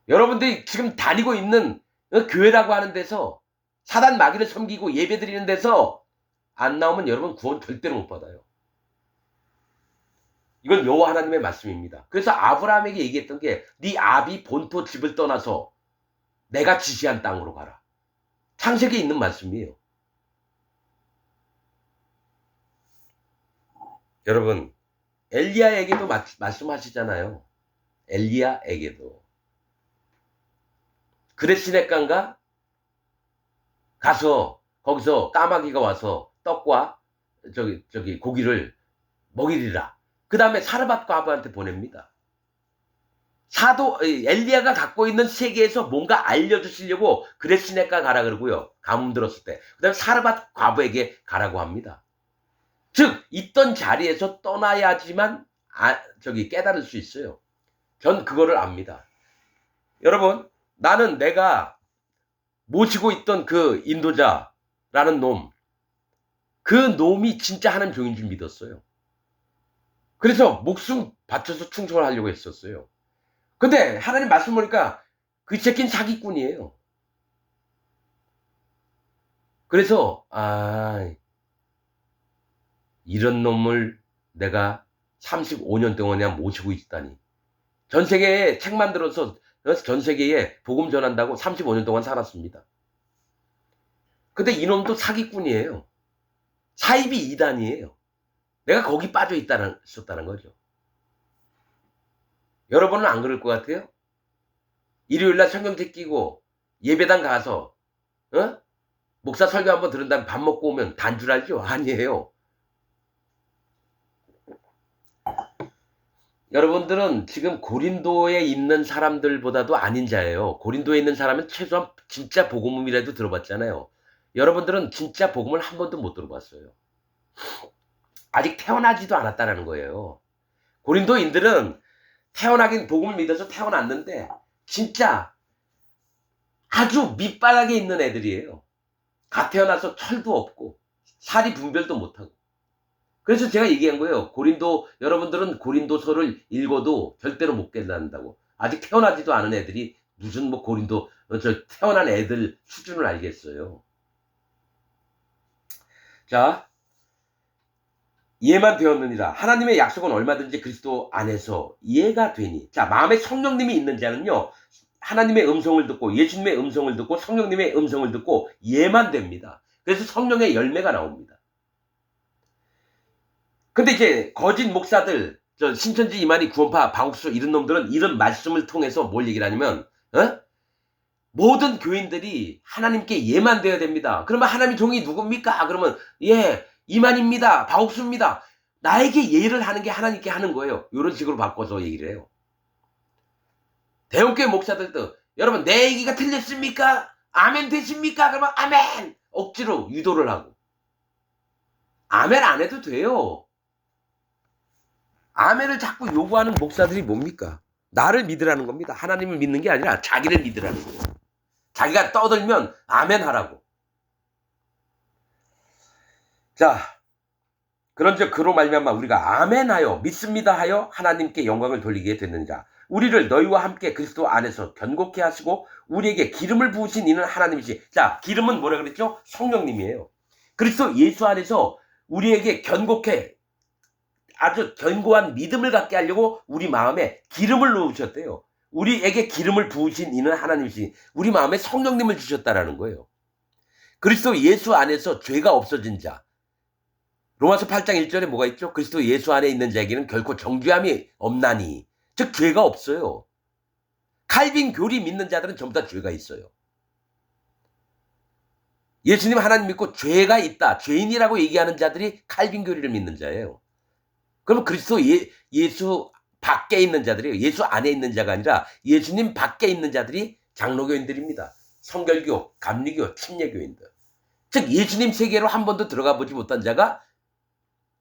여러분들이 지금 다니고 있는 교회라고 하는 데서 사단 마귀를 섬기고 예배 드리는 데서 안 나오면 여러분 구원 절대로 못 받아요. 이건 여호와 하나님의 말씀입니다. 그래서 아브라함에게 얘기했던 게, 네 아비 본토 집을 떠나서 내가 지시한 땅으로 가라. 창세기에 있는 말씀이에요. 여러분, 엘리야에게도 말씀하시잖아요. 엘리야에게도. 그레스네강가 가서 거기서 까마귀가 와서 떡과 고기를 먹이리라. 그 다음에 사르밧 과부한테 보냅니다. 엘리야가 갖고 있는 세계에서 뭔가 알려주시려고 그레스네가 가라 그러고요. 가뭄 들었을 때. 그 다음에 사르밧 과부에게 가라고 합니다. 즉, 있던 자리에서 떠나야지만 깨달을 수 있어요. 전 그거를 압니다. 여러분, 나는 내가 모시고 있던 그 인도자라는 놈, 그 놈이 진짜 하나님 종인 줄 믿었어요. 그래서 목숨 바쳐서 충성을 하려고 했었어요. 근데 하나님 말씀 보니까 그 새끼는 사기꾼이에요. 그래서 이런 놈을 내가 35년 동안이나 모시고 있다니. 전 세계에 책 만들어서 전 세계에 복음 전한다고 35년 동안 살았습니다. 근데 이놈도 사기꾼이에요. 사입이 2단이에요. 내가 거기 빠져 있었다는 거죠. 여러분은 안 그럴 것 같아요? 일요일날 성경책 끼고 예배당 가서 목사 설교 한번 들은 다음에 밥 먹고 오면 단 줄 알죠? 아니에요. 여러분들은 지금 고린도에 있는 사람들보다도 아닌 자예요. 고린도에 있는 사람은 최소한 진짜 복음이라도 들어봤잖아요. 여러분들은 진짜 복음을 한 번도 못 들어봤어요. 아직 태어나지도 않았다는 거예요. 고린도인들은 태어나긴 복음을 믿어서 태어났는데 진짜 아주 밑바닥에 있는 애들이에요. 갓 태어나서 철도 없고 사리 분별도 못하고. 그래서 제가 얘기한 거예요. 여러분들은 고린도서를 읽어도 절대로 못 깨닫는다고. 아직 태어나지도 않은 애들이 무슨 태어난 애들 수준을 알겠어요. 자, 이해만 되었느니라. 하나님의 약속은 얼마든지 그리스도 안에서 이해가 되니. 자, 마음에 성령님이 있는 자는요, 하나님의 음성을 듣고 예수님의 음성을 듣고 성령님의 음성을 듣고 이해만 됩니다. 그래서 성령의 열매가 나옵니다. 근데 이제 거짓 목사들, 신천지 이만희 구원파 박옥수 이런 놈들은 이런 말씀을 통해서 뭘 얘기를 하냐면 모든 교인들이 하나님께 예만 되어야 됩니다. 그러면 하나님의 종이 누굽니까? 그러면 이만희입니다. 박옥수입니다. 나에게 예를 하는 게 하나님께 하는 거예요. 이런 식으로 바꿔서 얘기를 해요. 대형교회 목사들도 여러분 내 얘기가 틀렸습니까? 아멘 되십니까? 그러면 아멘! 억지로 유도를 하고. 아멘 안 해도 돼요. 아멘을 자꾸 요구하는 목사들이 뭡니까? 나를 믿으라는 겁니다. 하나님을 믿는 게 아니라 자기를 믿으라는 거예요. 자기가 떠들면 아멘 하라고. 자, 그런즉 그로 말미암아 우리가 아멘하여 믿습니다 하여 하나님께 영광을 돌리게 됐느니라. 우리를 너희와 함께 그리스도 안에서 견고케 하시고 우리에게 기름을 부으신 이는 하나님이시. 자, 기름은 뭐라 그랬죠? 성령님이에요. 그리스도 예수 안에서 우리에게 견고케, 아주 견고한 믿음을 갖게 하려고 우리 마음에 기름을 넣으셨대요. 우리에게 기름을 부으신 이는 하나님이시. 우리 마음에 성령님을 주셨다라는 거예요. 그리스도 예수 안에서 죄가 없어진 자. 로마서 8장 1절에 뭐가 있죠? 그리스도 예수 안에 있는 자에게는 결코 정죄함이 없나니. 즉 죄가 없어요. 칼빈 교리 믿는 자들은 전부 다 죄가 있어요. 예수님 하나님 믿고 죄가 있다, 죄인이라고 얘기하는 자들이 칼빈 교리를 믿는 자예요. 그러면 그리스도 예수 밖에 있는 자들이에요. 예수 안에 있는 자가 아니라 예수님 밖에 있는 자들이 장로교인들입니다. 성결교, 감리교, 침례교인들. 즉 예수님 세계로 한 번도 들어가 보지 못한 자가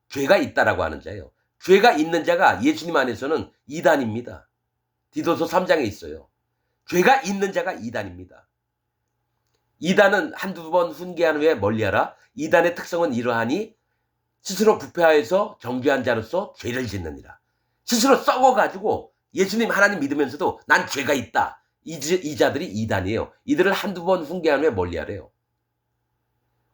죄가 있다라고 하는 자예요. 죄가 있는 자가 예수님 안에서는 이단입니다. 디도서 3장에 있어요. 죄가 있는 자가 이단입니다. 이단은 한두 번 훈계한 후에 멀리하라. 이단의 특성은 이러하니 스스로 부패하여서 정죄한 자로서 죄를 짓느니라. 스스로 썩어가지고 예수님 하나님 믿으면서도 난 죄가 있다. 이 자들이 이단이에요. 이들을 한두 번 훈계한 후에 멀리하래요.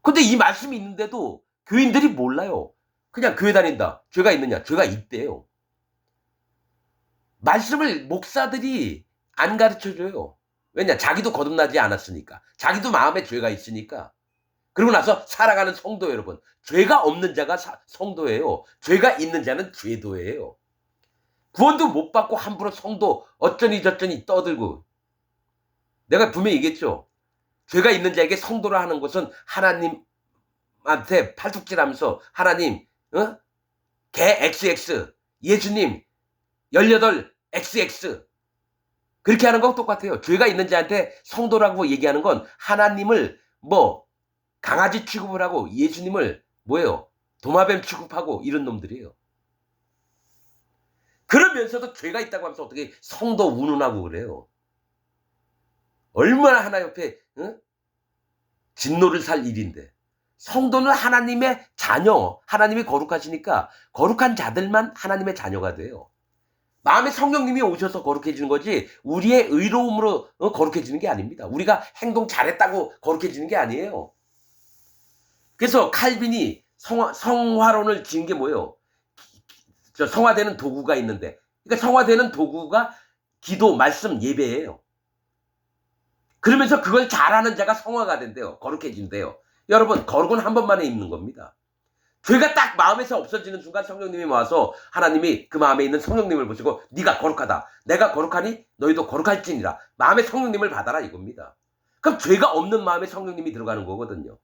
근데 이 말씀이 있는데도 교인들이 몰라요. 그냥 교회 다닌다. 죄가 있느냐? 죄가 있대요. 말씀을 목사들이 안 가르쳐줘요. 왜냐? 자기도 거듭나지 않았으니까. 자기도 마음에 죄가 있으니까. 그러고 나서 살아가는 성도 여러분. 죄가 없는 자가 성도예요. 죄가 있는 자는 죄도예요. 구원도 못 받고 함부로 성도 어쩌니 저쩌니 떠들고. 내가 분명히 얘기했죠. 죄가 있는 자에게 성도라 하는 것은 하나님한테 팔뚝질하면서 하나님 개 XX, 예수님 18XX 그렇게 하는 거 똑같아요. 죄가 있는 자한테 성도라고 얘기하는 건 하나님을 강아지 취급을 하고 예수님을 도마뱀 취급하고 이런 놈들이에요. 그러면서도 죄가 있다고 하면서 어떻게 성도 운운하고 그래요. 얼마나 하나 옆에 진노를 살 일인데. 성도는 하나님의 자녀, 하나님이 거룩하시니까 거룩한 자들만 하나님의 자녀가 돼요. 마음에 성령님이 오셔서 거룩해지는 거지 우리의 의로움으로 거룩해지는 게 아닙니다. 우리가 행동 잘했다고 거룩해지는 게 아니에요. 그래서 칼빈이 성화론을 지은 게 뭐예요? 성화되는 도구가 있는데, 그러니까 성화되는 도구가 기도, 말씀, 예배예요. 그러면서 그걸 잘하는 자가 성화가 된대요. 거룩해진대요. 여러분, 거룩은 한 번만에 입는 겁니다. 죄가 딱 마음에서 없어지는 순간 성령님이 와서 하나님이 그 마음에 있는 성령님을 보시고 네가 거룩하다. 내가 거룩하니 너희도 거룩할지니라. 마음에 성령님을 받아라 이겁니다. 그럼 죄가 없는 마음에 성령님이 들어가는 거거든요.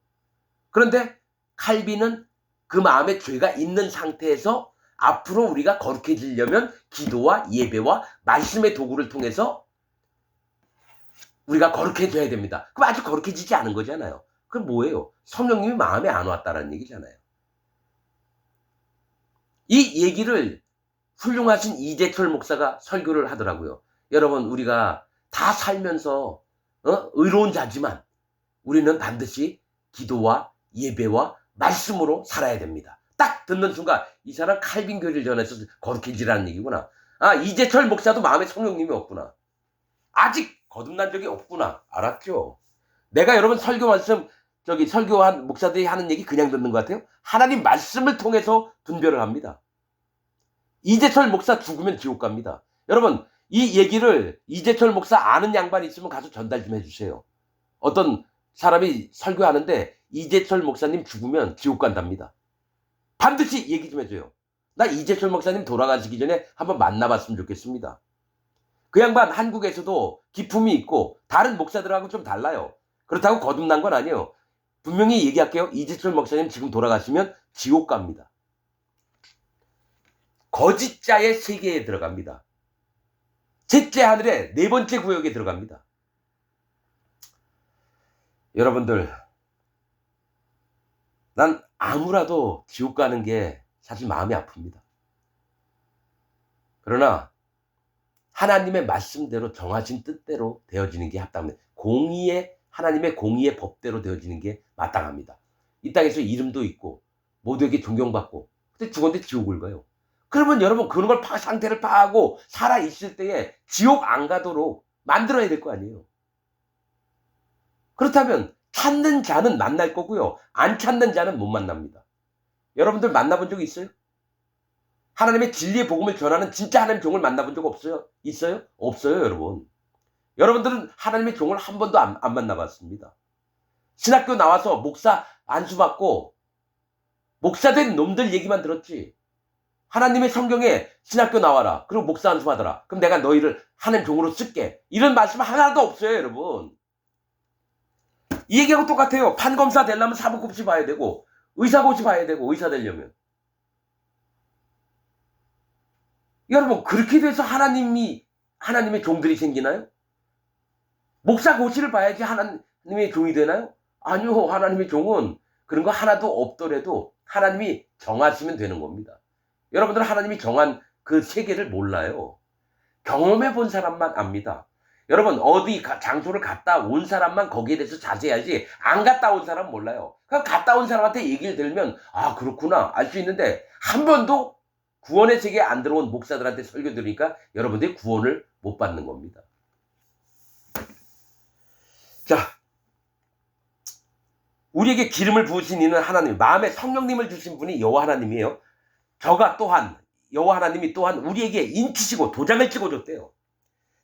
그런데 칼빈은 그 마음에 죄가 있는 상태에서 앞으로 우리가 거룩해지려면 기도와 예배와 말씀의 도구를 통해서 우리가 거룩해져야 됩니다. 그럼 아직 거룩해지지 않은 거잖아요. 그럼 뭐예요? 성령님이 마음에 안 왔다라는 얘기잖아요. 이 얘기를 훌륭하신 이재철 목사가 설교를 하더라고요. 여러분, 우리가 다 살면서 의로운 자지만 우리는 반드시 기도와 예배와 말씀으로 살아야 됩니다. 딱 듣는 순간 이 사람 칼빈 교리를 전해서 거룩해지라는 얘기구나. 아, 이재철 목사도 마음에 성령님이 없구나. 아직 거듭난 적이 없구나. 알았죠? 내가 여러분 설교 말씀 설교한 목사들이 하는 얘기 그냥 듣는 것 같아요? 하나님 말씀을 통해서 분별을 합니다. 이재철 목사 죽으면 지옥 갑니다. 여러분, 이 얘기를 이재철 목사 아는 양반이 있으면 가서 전달 좀 해주세요. 어떤 사람이 설교하는데 이재철 목사님 죽으면 지옥 간답니다. 반드시 얘기 좀 해줘요. 나 이재철 목사님 돌아가시기 전에 한번 만나봤으면 좋겠습니다. 그 양반 한국에서도 기품이 있고 다른 목사들하고 좀 달라요. 그렇다고 거듭난 건 아니에요. 분명히 얘기할게요. 이재철 목사님 지금 돌아가시면 지옥 갑니다. 거짓자의 세계에 들어갑니다. 셋째 하늘의 네 번째 구역에 들어갑니다. 여러분들, 난 아무라도 지옥 가는 게 사실 마음이 아픕니다. 그러나 하나님의 말씀대로 정하신 뜻대로 되어지는 게 합당합니다. 하나님의 공의의 법대로 되어지는 게 마땅합니다. 이 땅에서 이름도 있고 모두에게 존경받고, 근데 죽었는데 지옥을 가요. 그러면 여러분, 그런 걸 상태를 파하고 살아 있을 때에 지옥 안 가도록 만들어야 될 거 아니에요. 그렇다면 찾는 자는 만날 거고요, 안 찾는 자는 못 만납니다. 여러분들 만나본 적 있어요? 하나님의 진리의 복음을 전하는 진짜 하나님의 종을 만나본 적 없어요? 있어요? 없어요, 여러분. 여러분들은 하나님의 종을 한 번도 안 만나봤습니다. 신학교 나와서 목사 안수 받고 목사된 놈들 얘기만 들었지. 하나님의 성경에 신학교 나와라, 그리고 목사 안수 받아라, 그럼 내가 너희를 하나님 종으로 쓸게, 이런 말씀 하나도 없어요, 여러분. 이 얘기하고 똑같아요. 판검사 되려면 사법고시 봐야 되고, 의사고시 봐야 되고, 의사 되려면. 여러분, 그렇게 돼서 하나님의 종들이 생기나요? 목사 고시를 봐야지 하나님의 종이 되나요? 아니요. 하나님의 종은 그런 거 하나도 없더라도 하나님이 정하시면 되는 겁니다. 여러분들은 하나님이 정한 그 세계를 몰라요. 경험해 본 사람만 압니다. 여러분, 어디 장소를 갔다 온 사람만 거기에 대해서 자세하지, 안 갔다 온 사람은 몰라요. 그럼 갔다 온 사람한테 얘기를 들으면 아, 그렇구나, 알 수 있는데, 한 번도 구원의 세계에 안 들어온 목사들한테 설교 들으니까 여러분들이 구원을 못 받는 겁니다. 자, 우리에게 기름을 부으신 이는 하나님, 마음에 성령님을 주신 분이 여호와 하나님이에요. 저가 또한, 여호와 하나님이 또한 우리에게 인치시고 도장을 찍어줬대요.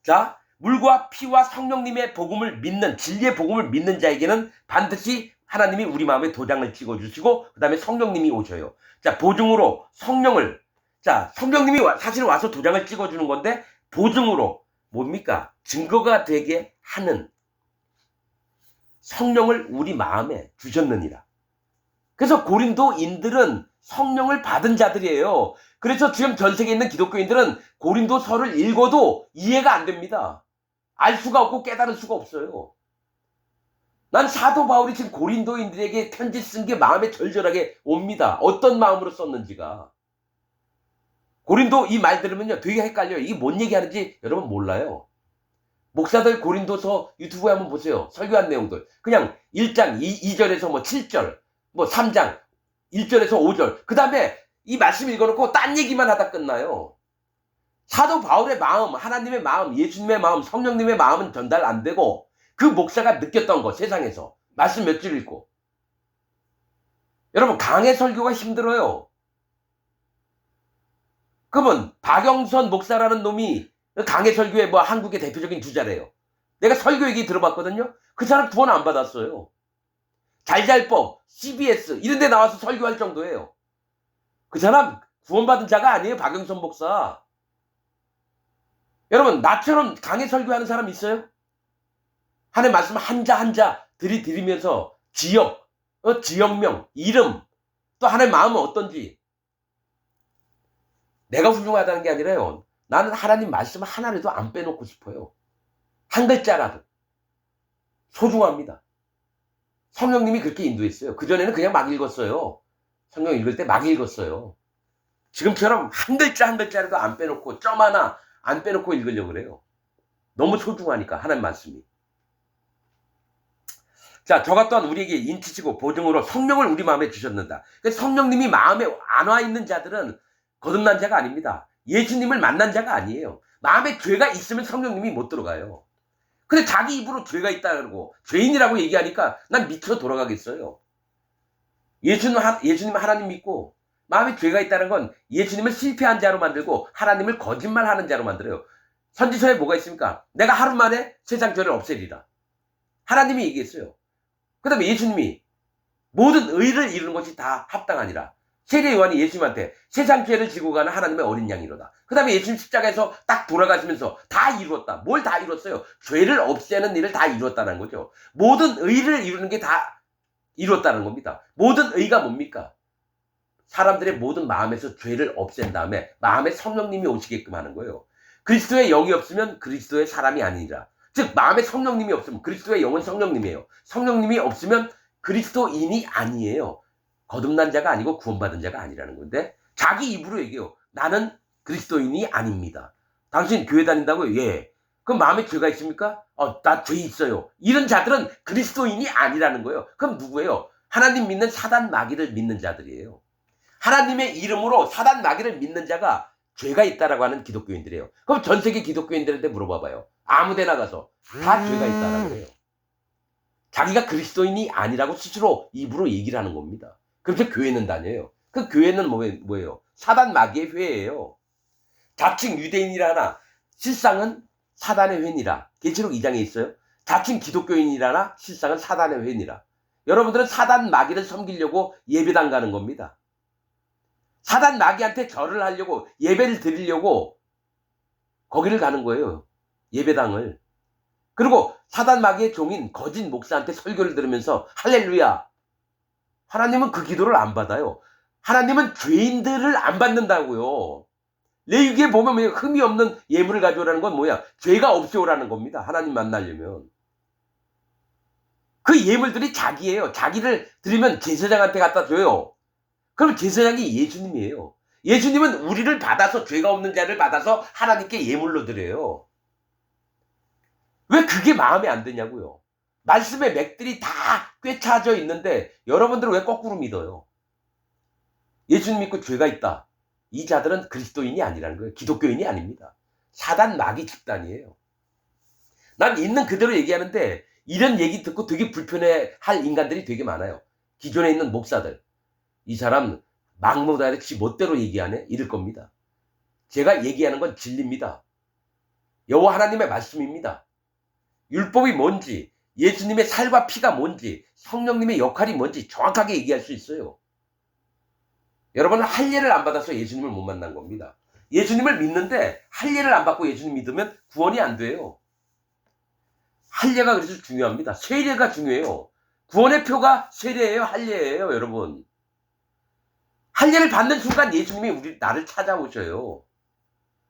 자, 물과 피와 성령님의 복음을 믿는, 진리의 복음을 믿는 자에게는 반드시 하나님이 우리 마음에 도장을 찍어주시고, 그 다음에 성령님이 오셔요. 자, 보증으로 성령을, 자, 성령님이 사실 와서 도장을 찍어주는 건데, 보증으로 뭡니까? 증거가 되게 하는 성령을 우리 마음에 주셨느니라. 그래서 고린도인들은 성령을 받은 자들이에요. 그래서 지금 전 세계에 있는 기독교인들은 고린도서를 읽어도 이해가 안 됩니다. 알 수가 없고 깨달을 수가 없어요. 난 사도 바울이 지금 고린도인들에게 편지 쓴 게 마음에 절절하게 옵니다. 어떤 마음으로 썼는지가. 고린도 이 말 들으면요, 되게 헷갈려요. 이게 뭔 얘기하는지 여러분 몰라요. 목사들 고린도서 유튜브에 한번 보세요. 설교한 내용들. 그냥 1장 2절에서 뭐 7절, 뭐 3장 1절에서 5절. 그 다음에 이 말씀 읽어놓고 딴 얘기만 하다 끝나요. 사도 바울의 마음, 하나님의 마음, 예수님의 마음, 성령님의 마음은 전달 안 되고, 그 목사가 느꼈던 거, 세상에서 말씀 몇 줄 읽고. 여러분, 강해 설교가 힘들어요. 그러면 박영선 목사라는 놈이 강해 설교의 뭐 한국의 대표적인 주자래요. 내가 설교 얘기 들어봤거든요. 그 사람 구원 안 받았어요. 잘잘법, CBS 이런 데 나와서 설교할 정도예요. 그 사람 구원받은 자가 아니에요. 박영선 목사. 여러분, 나처럼 강해 설교하는 사람 있어요? 하나님 말씀 한자 들이면서 지역, 지역명, 이름, 또 하나님 마음은 어떤지. 내가 훌륭하다는 게 아니라요, 나는 하나님 말씀 하나라도 안 빼놓고 싶어요. 한 글자라도. 소중합니다. 성령님이 그렇게 인도했어요. 그전에는 그냥 막 읽었어요. 성경 읽을 때 막 읽었어요. 지금처럼 한 글자 한 글자라도 안 빼놓고, 점 하나 안 빼놓고 읽으려고 그래요. 너무 소중하니까 하나님 말씀이. 자, 저가 또한 우리에게 인치시고 보증으로 성령을 우리 마음에 주셨는다. 그래서 성령님이 마음에 안 와 있는 자들은 거듭난 자가 아닙니다. 예수님을 만난 자가 아니에요. 마음에 죄가 있으면 성령님이 못 들어가요. 근데 자기 입으로 죄가 있다 그러고 죄인이라고 얘기하니까 난 미쳐 돌아가겠어요. 예수님 하나님 믿고 마음에 죄가 있다는 건 예수님을 실패한 자로 만들고 하나님을 거짓말하는 자로 만들어요. 선지서에 뭐가 있습니까? 내가 하루 만에 세상 죄를 없애리라. 하나님이 얘기했어요. 그 다음에 예수님이 모든 의를 이루는 것이 다 합당하니라. 세례 요한이 예수님한테 세상 죄를 지고 가는 하나님의 어린 양이로다. 그 다음에 예수님 십자가에서 딱 돌아가시면서 다 이루었다. 뭘 다 이뤘어요? 죄를 없애는 일을 다 이뤘다는 거죠. 모든 의를 이루는 게 다 이뤘다는 겁니다. 모든 의가 뭡니까? 사람들의 모든 마음에서 죄를 없앤 다음에 마음에 성령님이 오시게끔 하는 거예요. 그리스도의 영이 없으면 그리스도의 사람이 아니라, 즉 마음에 성령님이 없으면, 그리스도의 영은 성령님이에요. 성령님이 없으면 그리스도인이 아니에요. 거듭난 자가 아니고 구원받은 자가 아니라는 건데, 자기 입으로 얘기해요. 나는 그리스도인이 아닙니다. 당신 교회 다닌다고요? 예. 그럼 마음에 죄가 있습니까? 나 죄 있어요. 이런 자들은 그리스도인이 아니라는 거예요. 그럼 누구예요? 하나님 믿는 사단 마귀를 믿는 자들이에요. 하나님의 이름으로 사단 마귀를 믿는 자가 죄가 있다라고 하는 기독교인들이에요. 그럼 전 세계 기독교인들한테 물어봐봐요. 아무 데나 가서 다 죄가 있다라고 해요. 자기가 그리스도인이 아니라고 스스로 입으로 얘기를 하는 겁니다. 그래서 교회는 다녀요. 그 교회는 뭐예요? 사단 마귀의 회예요. 자칭 유대인이라 하나 실상은 사단의 회니라. 계시록 2장에 있어요. 자칭 기독교인이라나 실상은 사단의 회니라. 여러분들은 사단 마귀를 섬기려고 예배당 가는 겁니다. 사단 마귀한테 절을 하려고, 예배를 드리려고 거기를 가는 거예요. 예배당을. 그리고 사단 마귀의 종인 거짓 목사한테 설교를 들으면서 할렐루야. 하나님은 그 기도를 안 받아요. 하나님은 죄인들을 안 받는다고요. 레위기에 보면 흠이 없는 예물을 가져오라는 건 뭐야? 죄가 없애오라는 겁니다. 하나님 만나려면. 그 예물들이 자기예요. 자기를 드리면 제사장한테 갖다 줘요. 그럼 제사장이 예수님이에요. 예수님은 우리를 받아서, 죄가 없는 자를 받아서 하나님께 예물로 드려요. 왜 그게 마음에 안 드냐고요. 말씀의 맥들이 다 꿰차져 있는데 여러분들은 왜 거꾸로 믿어요? 예수님 믿고 죄가 있다. 이 자들은 그리스도인이 아니라는 거예요. 기독교인이 아닙니다. 사단 마귀 집단이에요. 난 있는 그대로 얘기하는데 이런 얘기 듣고 되게 불편해할 인간들이 되게 많아요. 기존에 있는 목사들. 이 사람 막무가내 멋대로 얘기하네? 이럴 겁니다. 제가 얘기하는 건 진리입니다. 여호와 하나님의 말씀입니다. 율법이 뭔지, 예수님의 살과 피가 뭔지, 성령님의 역할이 뭔지 정확하게 얘기할 수 있어요. 여러분은 할례를 안 받아서 예수님을 못 만난 겁니다. 예수님을 믿는데 할례를 안 받고 예수님 믿으면 구원이 안 돼요. 할례가 그래서 중요합니다. 세례가 중요해요. 구원의 표가 세례예요, 할례예요, 여러분. 할례를 받는 순간 예수님이 나를 찾아오셔요.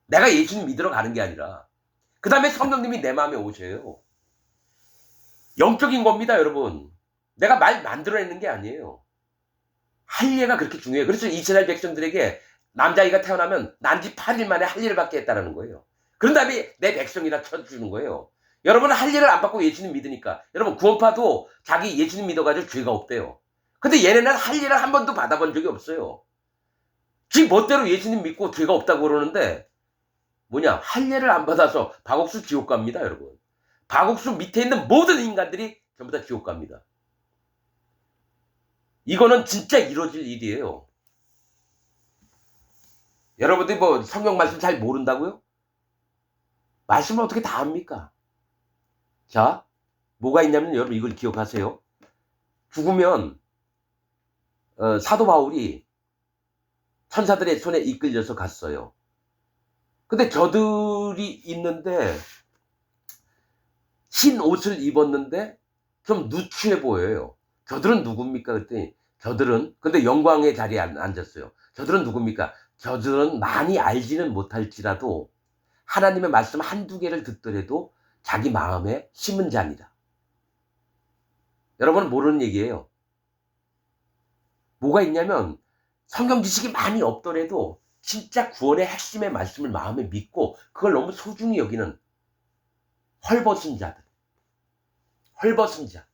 내가 예수님 믿으러 가는 게 아니라. 그 다음에 성령님이 내 마음에 오셔요. 영적인 겁니다, 여러분. 내가 말 만들어내는 게 아니에요. 할례가 그렇게 중요해요. 그래서 이스라엘 백성들에게 남자아이가 태어나면 난지 8일 만에 할례를 받게 했다는 거예요. 그런 다음에 내 백성이라 쳐주는 거예요. 여러분은 할례를 안 받고 예수님 믿으니까, 여러분 구원파도 자기 예수님 믿어가지고 죄가 없대요. 근데 얘네는 할례를 한 번도 받아본 적이 없어요. 지 멋대로 예수님 믿고 죄가 없다고 그러는데 할례를 안 받아서 박옥수 지옥 갑니다, 여러분. 박옥수 밑에 있는 모든 인간들이 전부 다 지옥 갑니다. 이거는 진짜 이루어질 일이에요. 여러분들이 성경 말씀 잘 모른다고요? 말씀을 어떻게 다 압니까? 자, 뭐가 있냐면 여러분 이걸 기억하세요. 죽으면 사도 바울이 천사들의 손에 이끌려서 갔어요. 근데 저들이 있는데 흰 옷을 입었는데 좀 누추해 보여요. 저들은 누굽니까? 그랬더니 근데 영광의 자리에 앉았어요. 저들은 누굽니까? 저들은 많이 알지는 못할지라도 하나님의 말씀 한두 개를 듣더라도 자기 마음에 심은 자니라. 여러분은 모르는 얘기예요. 뭐가 있냐면 성경 지식이 많이 없더라도 진짜 구원의 핵심의 말씀을 마음에 믿고 그걸 너무 소중히 여기는 헐벗은 자들. 헐벗은 자.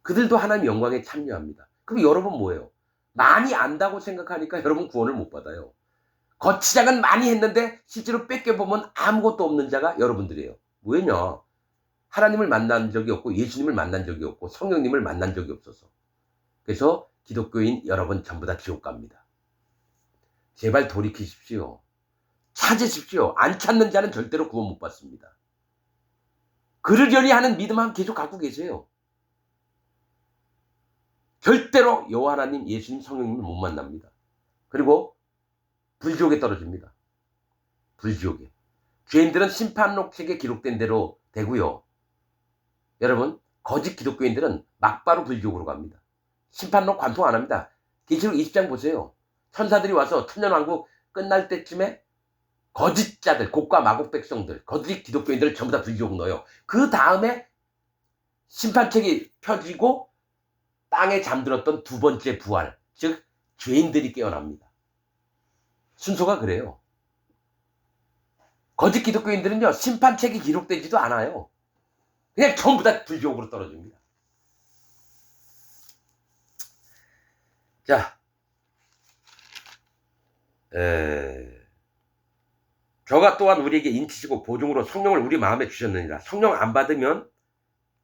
그들도 하나님 영광에 참여합니다. 그럼 여러분 뭐예요? 많이 안다고 생각하니까 여러분 구원을 못 받아요. 거치장은 많이 했는데 실제로 뺏겨보면 아무것도 없는 자가 여러분들이에요. 왜냐? 하나님을 만난 적이 없고 예수님을 만난 적이 없고 성령님을 만난 적이 없어서. 그래서 기독교인 여러분 전부 다 지옥 갑니다. 제발 돌이키십시오. 찾으십시오. 안 찾는 자는 절대로 구원 못 받습니다. 그러려니 하는 믿음만 계속 갖고 계세요. 절대로 여호와 하나님, 예수님, 성령님을 못 만납니다. 그리고 불지옥에 떨어집니다. 불지옥에. 죄인들은 심판록 책에 기록된 대로 되고요. 여러분, 거짓 기독교인들은 막바로 불지옥으로 갑니다. 심판록 관통 안 합니다. 계시록 20장 보세요. 천사들이 와서 천년왕국 끝날 때쯤에 거짓자들, 곡과 마곡 백성들, 거짓 기독교인들을 전부 다 불지옥 넣어요. 그 다음에 심판책이 펴지고 땅에 잠들었던 두 번째 부활, 즉 죄인들이 깨어납니다. 순서가 그래요. 거짓 기독교인들은요, 심판책이 기록되지도 않아요. 그냥 전부 다 불지옥으로 떨어집니다. 자, 저가 또한 우리에게 인치시고 보증으로 성령을 우리 마음에 주셨느니라. 성령 안 받으면,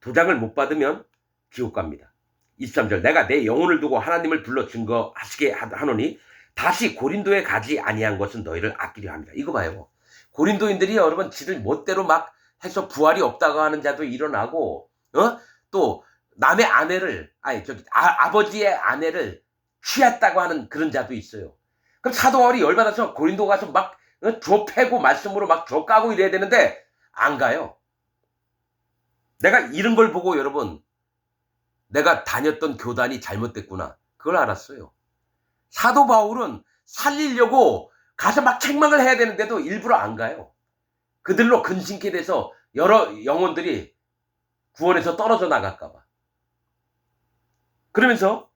도장을 못 받으면 지옥 갑니다. 23절, 내가 내 영혼을 두고 하나님을 불러 증거하시게 하노니 다시 고린도에 가지 아니한 것은 너희를 아끼려 합니다. 이거 봐요. 고린도인들이 여러분 지들 멋대로 막 해서 부활이 없다고 하는 자도 일어나고, 또 남의 아내를, 아버지의 아내를 취했다고 하는 그런 자도 있어요. 그럼 사도 바울이 열받아서 고린도 가서 막 조 패고 말씀으로 막 조 까고 이래야 되는데 안 가요. 내가 이런 걸 보고 여러분, 내가 다녔던 교단이 잘못됐구나, 그걸 알았어요. 사도 바울은 살리려고 가서 막 책망을 해야 되는데도 일부러 안 가요. 그들로 근심케 돼서 여러 영혼들이 구원에서 떨어져 나갈까 봐. 그러면서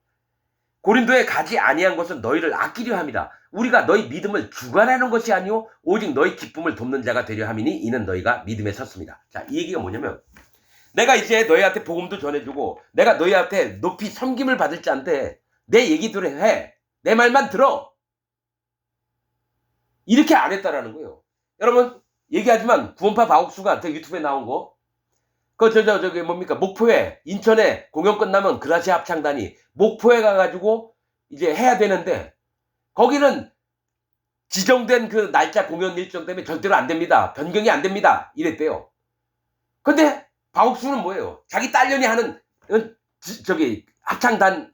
고린도에 가지 아니한 것은 너희를 아끼려 함이라. 우리가 너희 믿음을 주관하는 것이 아니오 오직 너희 기쁨을 돕는 자가 되려 함이니 이는 너희가 믿음에 섰습니다. 자, 이 얘기가 뭐냐면, 내가 이제 너희한테 복음도 전해주고 내가 너희한테 높이 섬김을 받을 자인데 내 얘기들을 해. 내 말만 들어. 이렇게 안 했다라는 거예요. 여러분, 얘기하지만 구원파 바옥수가 유튜브에 나온 거, 저기 뭡니까, 목포에, 인천에 공연 끝나면 그라시 합창단이 목포에 가가지고 이제 해야 되는데 거기는 지정된 그 날짜 공연 일정 때문에 절대로 안 됩니다. 변경이 안 됩니다. 이랬대요. 근데 바옥수는 뭐예요? 자기 딸년이 하는 저기 합창단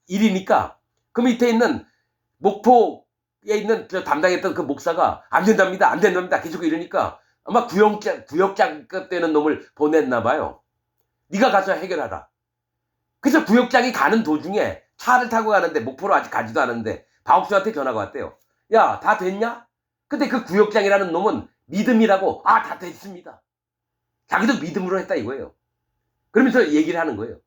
일이니까 그 밑에 있는 목포에 있는 저 담당했던 그 목사가 안 된답니다. 안 된답니다. 계속 이러니까 아마 구역장급 되는 놈을 보냈나 봐요. 네가 가서 해결하라. 그래서 구역장이 가는 도중에 차를 타고 가는데, 목포로 아직 가지도 않았는데 바옥수한테 전화가 왔대요. 야, 다 됐냐? 근데 그 구역장이라는 놈은 믿음이라고, 다 됐습니다. 자기도 믿음으로 했다 이거예요. 그러면서 얘기를 하는 거예요.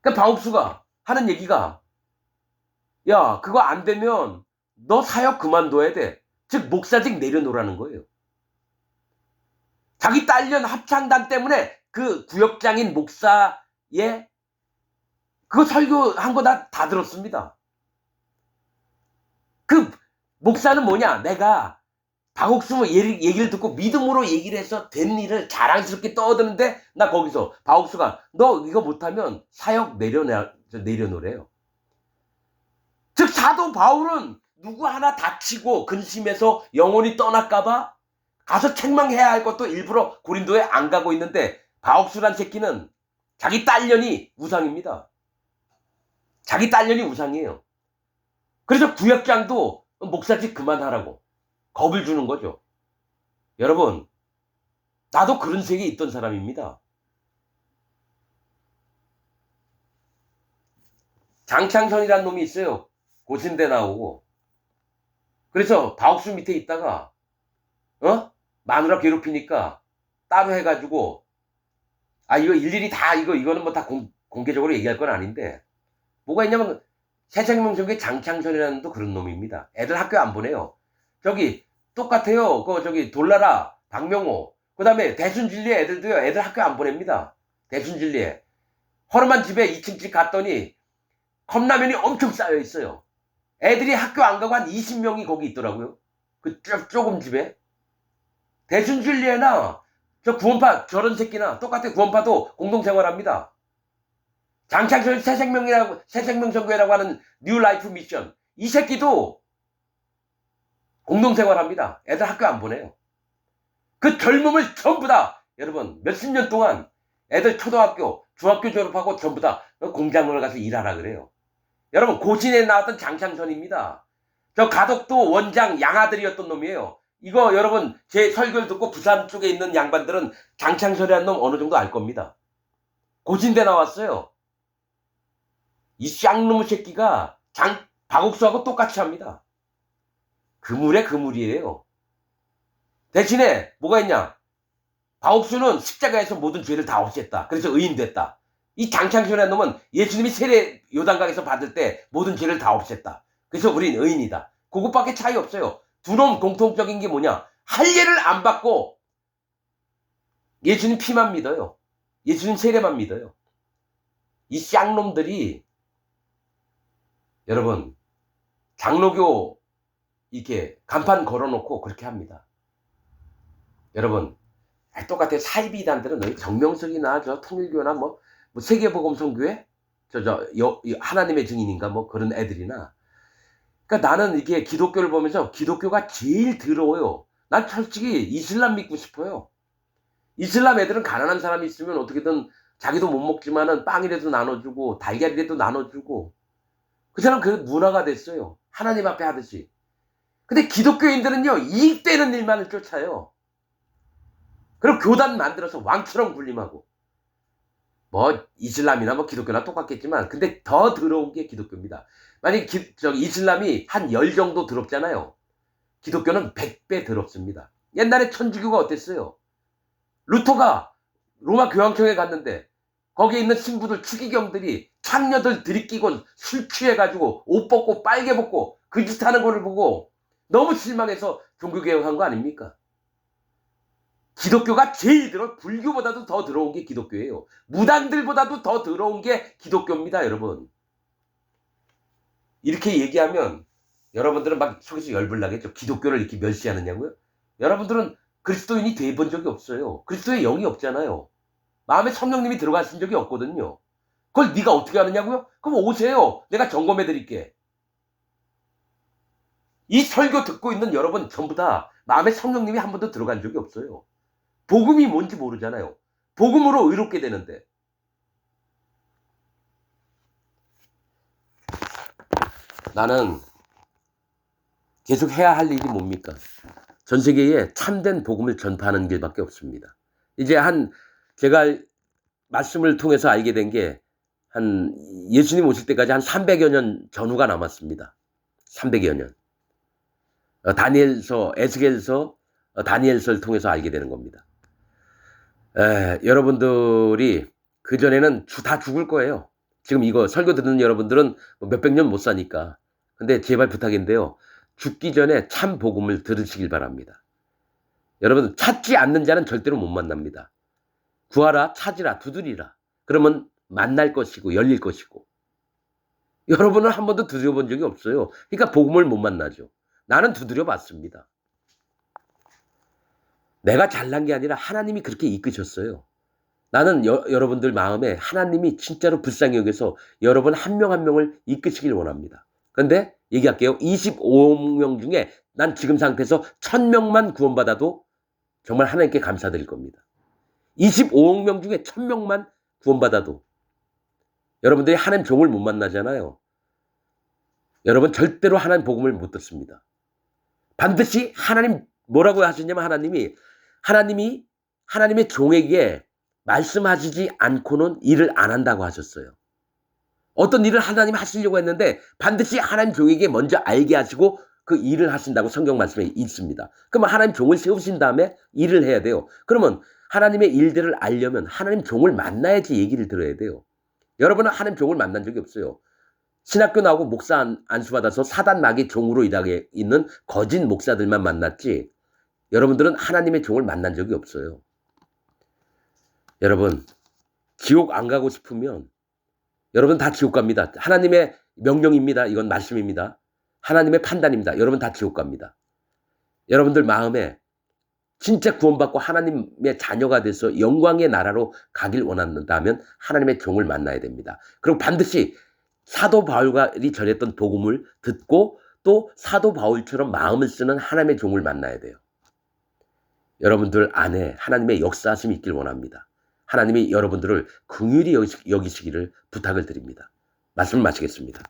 그러니까 바옥수가 하는 얘기가, 야, 그거 안 되면 너 사역 그만둬야 돼. 즉 목사직 내려놓으라는 거예요. 자기 딸년 합창단 때문에 그 구역장인 목사의 그거 설교한 거 다 들었습니다. 그 목사는 뭐냐, 내가 바옥수 얘기를 듣고 믿음으로 얘기를 해서 된 일을 자랑스럽게 떠드는데, 나 거기서 바옥수가 너 이거 못하면 사역 내려놓으래요. 즉 사도 바울은 누구 하나 다치고 근심해서 영혼이 떠날까봐 가서 책망해야 할 것도 일부러 고린도에 안 가고 있는데, 바옥수란 새끼는 자기 딸년이 우상입니다. 자기 딸년이 우상이에요. 그래서 구역장도 목사직 그만하라고 겁을 주는 거죠. 여러분, 나도 그런 세계에 있던 사람입니다. 장창선이라는 놈이 있어요. 고신대 나오고. 그래서 바옥수 밑에 있다가 마누라 괴롭히니까 따로 해가지고, 이거 일일이 다 이거는 뭐 다 공개적으로 얘기할 건 아닌데, 뭐가 있냐면 새생명성교회 장창선이라는 놈도 그런 놈입니다. 애들 학교 안 보내요. 저기 똑같아요. 저기 돌나라 박명호, 그 다음에 대순진리에 애들도요, 애들 학교 안 보냅니다. 대순진리에 허름한 집에 2층 집 갔더니 컵라면이 엄청 쌓여 있어요. 애들이 학교 안 가고 한 20명이 거기 있더라고요. 그 조금 집에. 대순진리에나 저 구원파 저런 새끼나 똑같아요. 구원파도 공동생활합니다. 장창선 새생명성교회라고 하는 뉴 라이프 미션, 이 새끼도 공동생활합니다. 애들 학교 안 보내요. 그 젊음을 전부 다 여러분 몇십 년 동안 애들 초등학교, 중학교 졸업하고 전부 다 공장을 가서 일하라 그래요. 여러분, 고신에 나왔던 장창선입니다. 저 가덕도 원장 양아들이었던 놈이에요. 이거 여러분 제 설교를 듣고 부산 쪽에 있는 양반들은 장창선이라는 놈 어느 정도 알 겁니다. 고신대 나왔어요. 이 쌍놈의 새끼가 박옥수하고 똑같이 합니다. 그물에 그물이에요. 대신에 뭐가 있냐? 박옥수는 십자가에서 모든 죄를 다 없앴다. 그래서 의인 됐다. 이 장창순이라는 놈은 예수님이 세례 요단강에서 받을 때 모든 죄를 다 없앴다. 그래서 우린 의인이다. 그것밖에 차이 없어요. 두 놈 공통적인 게 뭐냐? 할례를 안 받고 예수님 피만 믿어요. 예수님 세례만 믿어요. 이 쌍놈들이 여러분 장로교 이렇게 간판 걸어놓고 그렇게 합니다. 여러분 똑같아요. 사이비단들은 정명석이나 저 통일교나 뭐 세계복음선교회 하나님의 증인인가 뭐 그런 애들이나, 그러니까 나는 이게 기독교를 보면서 기독교가 제일 더러워요. 난 솔직히 이슬람 믿고 싶어요. 이슬람 애들은 가난한 사람이 있으면 어떻게든 자기도 못 먹지만은 빵이라도 나눠주고 달걀이라도 나눠주고 그 사람 그 문화가 됐어요. 하나님 앞에 하듯이. 근데 기독교인들은요 이익되는 일만을 쫓아요. 그리고 교단 만들어서 왕처럼 군림하고, 뭐 이슬람이나 뭐 기독교나 똑같겠지만 근데 더 더러운 게 기독교입니다. 만약 이슬람이 한 10 정도 더럽잖아요. 기독교는 100배 더럽습니다. 옛날에 천주교가 어땠어요? 루터가 로마 교황청에 갔는데 거기에 있는 신부들 추기경들이 창녀들 들이끼고 술 취해가지고 옷 벗고 빨개 벗고 그 짓 하는 거를 보고 너무 실망해서 종교개혁한 거 아닙니까? 기독교가 제일 불교보다도 더 더러운 게 기독교예요. 무당들보다도 더 더러운 게 기독교입니다, 여러분. 이렇게 얘기하면 여러분들은 막 속에서 열불 나겠죠. 기독교를 이렇게 멸시하느냐고요? 여러분들은 그리스도인이 돼본 적이 없어요. 그리스도의 영이 없잖아요. 마음에 성령님이 들어가신 적이 없거든요. 그걸 네가 어떻게 하느냐고요? 그럼 오세요. 내가 점검해 드릴게. 이 설교 듣고 있는 여러분 전부 다 마음에 성령님이 한 번도 들어간 적이 없어요. 복음이 뭔지 모르잖아요. 복음으로 의롭게 되는데. 나는 계속 해야 할 일이 뭡니까? 전 세계에 참된 복음을 전파하는 길밖에 없습니다. 이제 제가 말씀을 통해서 알게 된 게 예수님 오실 때까지 한 300여 년 전후가 남았습니다. 300여 년. 에스겔서, 다니엘서를 통해서 알게 되는 겁니다. 여러분들이 그전에는 다 죽을 거예요. 지금 이거 설교 듣는 여러분들은 몇백 년 못 사니까. 근데 제발 부탁인데요. 죽기 전에 참 복음을 들으시길 바랍니다. 여러분 찾지 않는 자는 절대로 못 만납니다. 구하라, 찾으라, 두드리라. 그러면 만날 것이고 열릴 것이고. 여러분은 한 번도 두드려본 적이 없어요. 그러니까 복음을 못 만나죠. 나는 두드려 봤습니다. 내가 잘난 게 아니라 하나님이 그렇게 이끄셨어요. 나는 여러분들 마음에 하나님이 진짜로 불쌍히 여겨서 여러분 한 명 한 명을 이끄시길 원합니다. 그런데 얘기할게요. 25억 명 중에 난 지금 상태에서 1000명만 구원받아도 정말 하나님께 감사드릴 겁니다. 25억 명 중에 1000명만 구원받아도 여러분들이 하나님 종을 못 만나잖아요. 여러분 절대로 하나님 복음을 못 듣습니다. 반드시 하나님 뭐라고 하셨냐면 하나님이 하나님의 종에게 말씀하시지 않고는 일을 안 한다고 하셨어요. 어떤 일을 하나님 하시려고 했는데 반드시 하나님 종에게 먼저 알게 하시고 그 일을 하신다고 성경 말씀에 있습니다. 그러면 하나님 종을 세우신 다음에 일을 해야 돼요. 그러면 하나님의 일들을 알려면 하나님 종을 만나야지 얘기를 들어야 돼요. 여러분은 하나님 종을 만난 적이 없어요. 신학교 나오고 목사 안수받아서 사단 마귀 종으로 일하게 있는 거짓 목사들만 만났지 여러분들은 하나님의 종을 만난 적이 없어요. 여러분 지옥 안 가고 싶으면 여러분 다 지옥 갑니다. 하나님의 명령입니다. 이건 말씀입니다. 하나님의 판단입니다. 여러분 다 지옥 갑니다. 여러분들 마음에 진짜 구원받고 하나님의 자녀가 돼서 영광의 나라로 가길 원한다면 하나님의 종을 만나야 됩니다. 그리고 반드시 사도 바울이 전했던 복음을 듣고 또 사도 바울처럼 마음을 쓰는 하나님의 종을 만나야 돼요. 여러분들 안에 하나님의 역사하심이 있길 원합니다. 하나님이 여러분들을 긍휼히 여기시기를 부탁을 드립니다. 말씀을 마치겠습니다.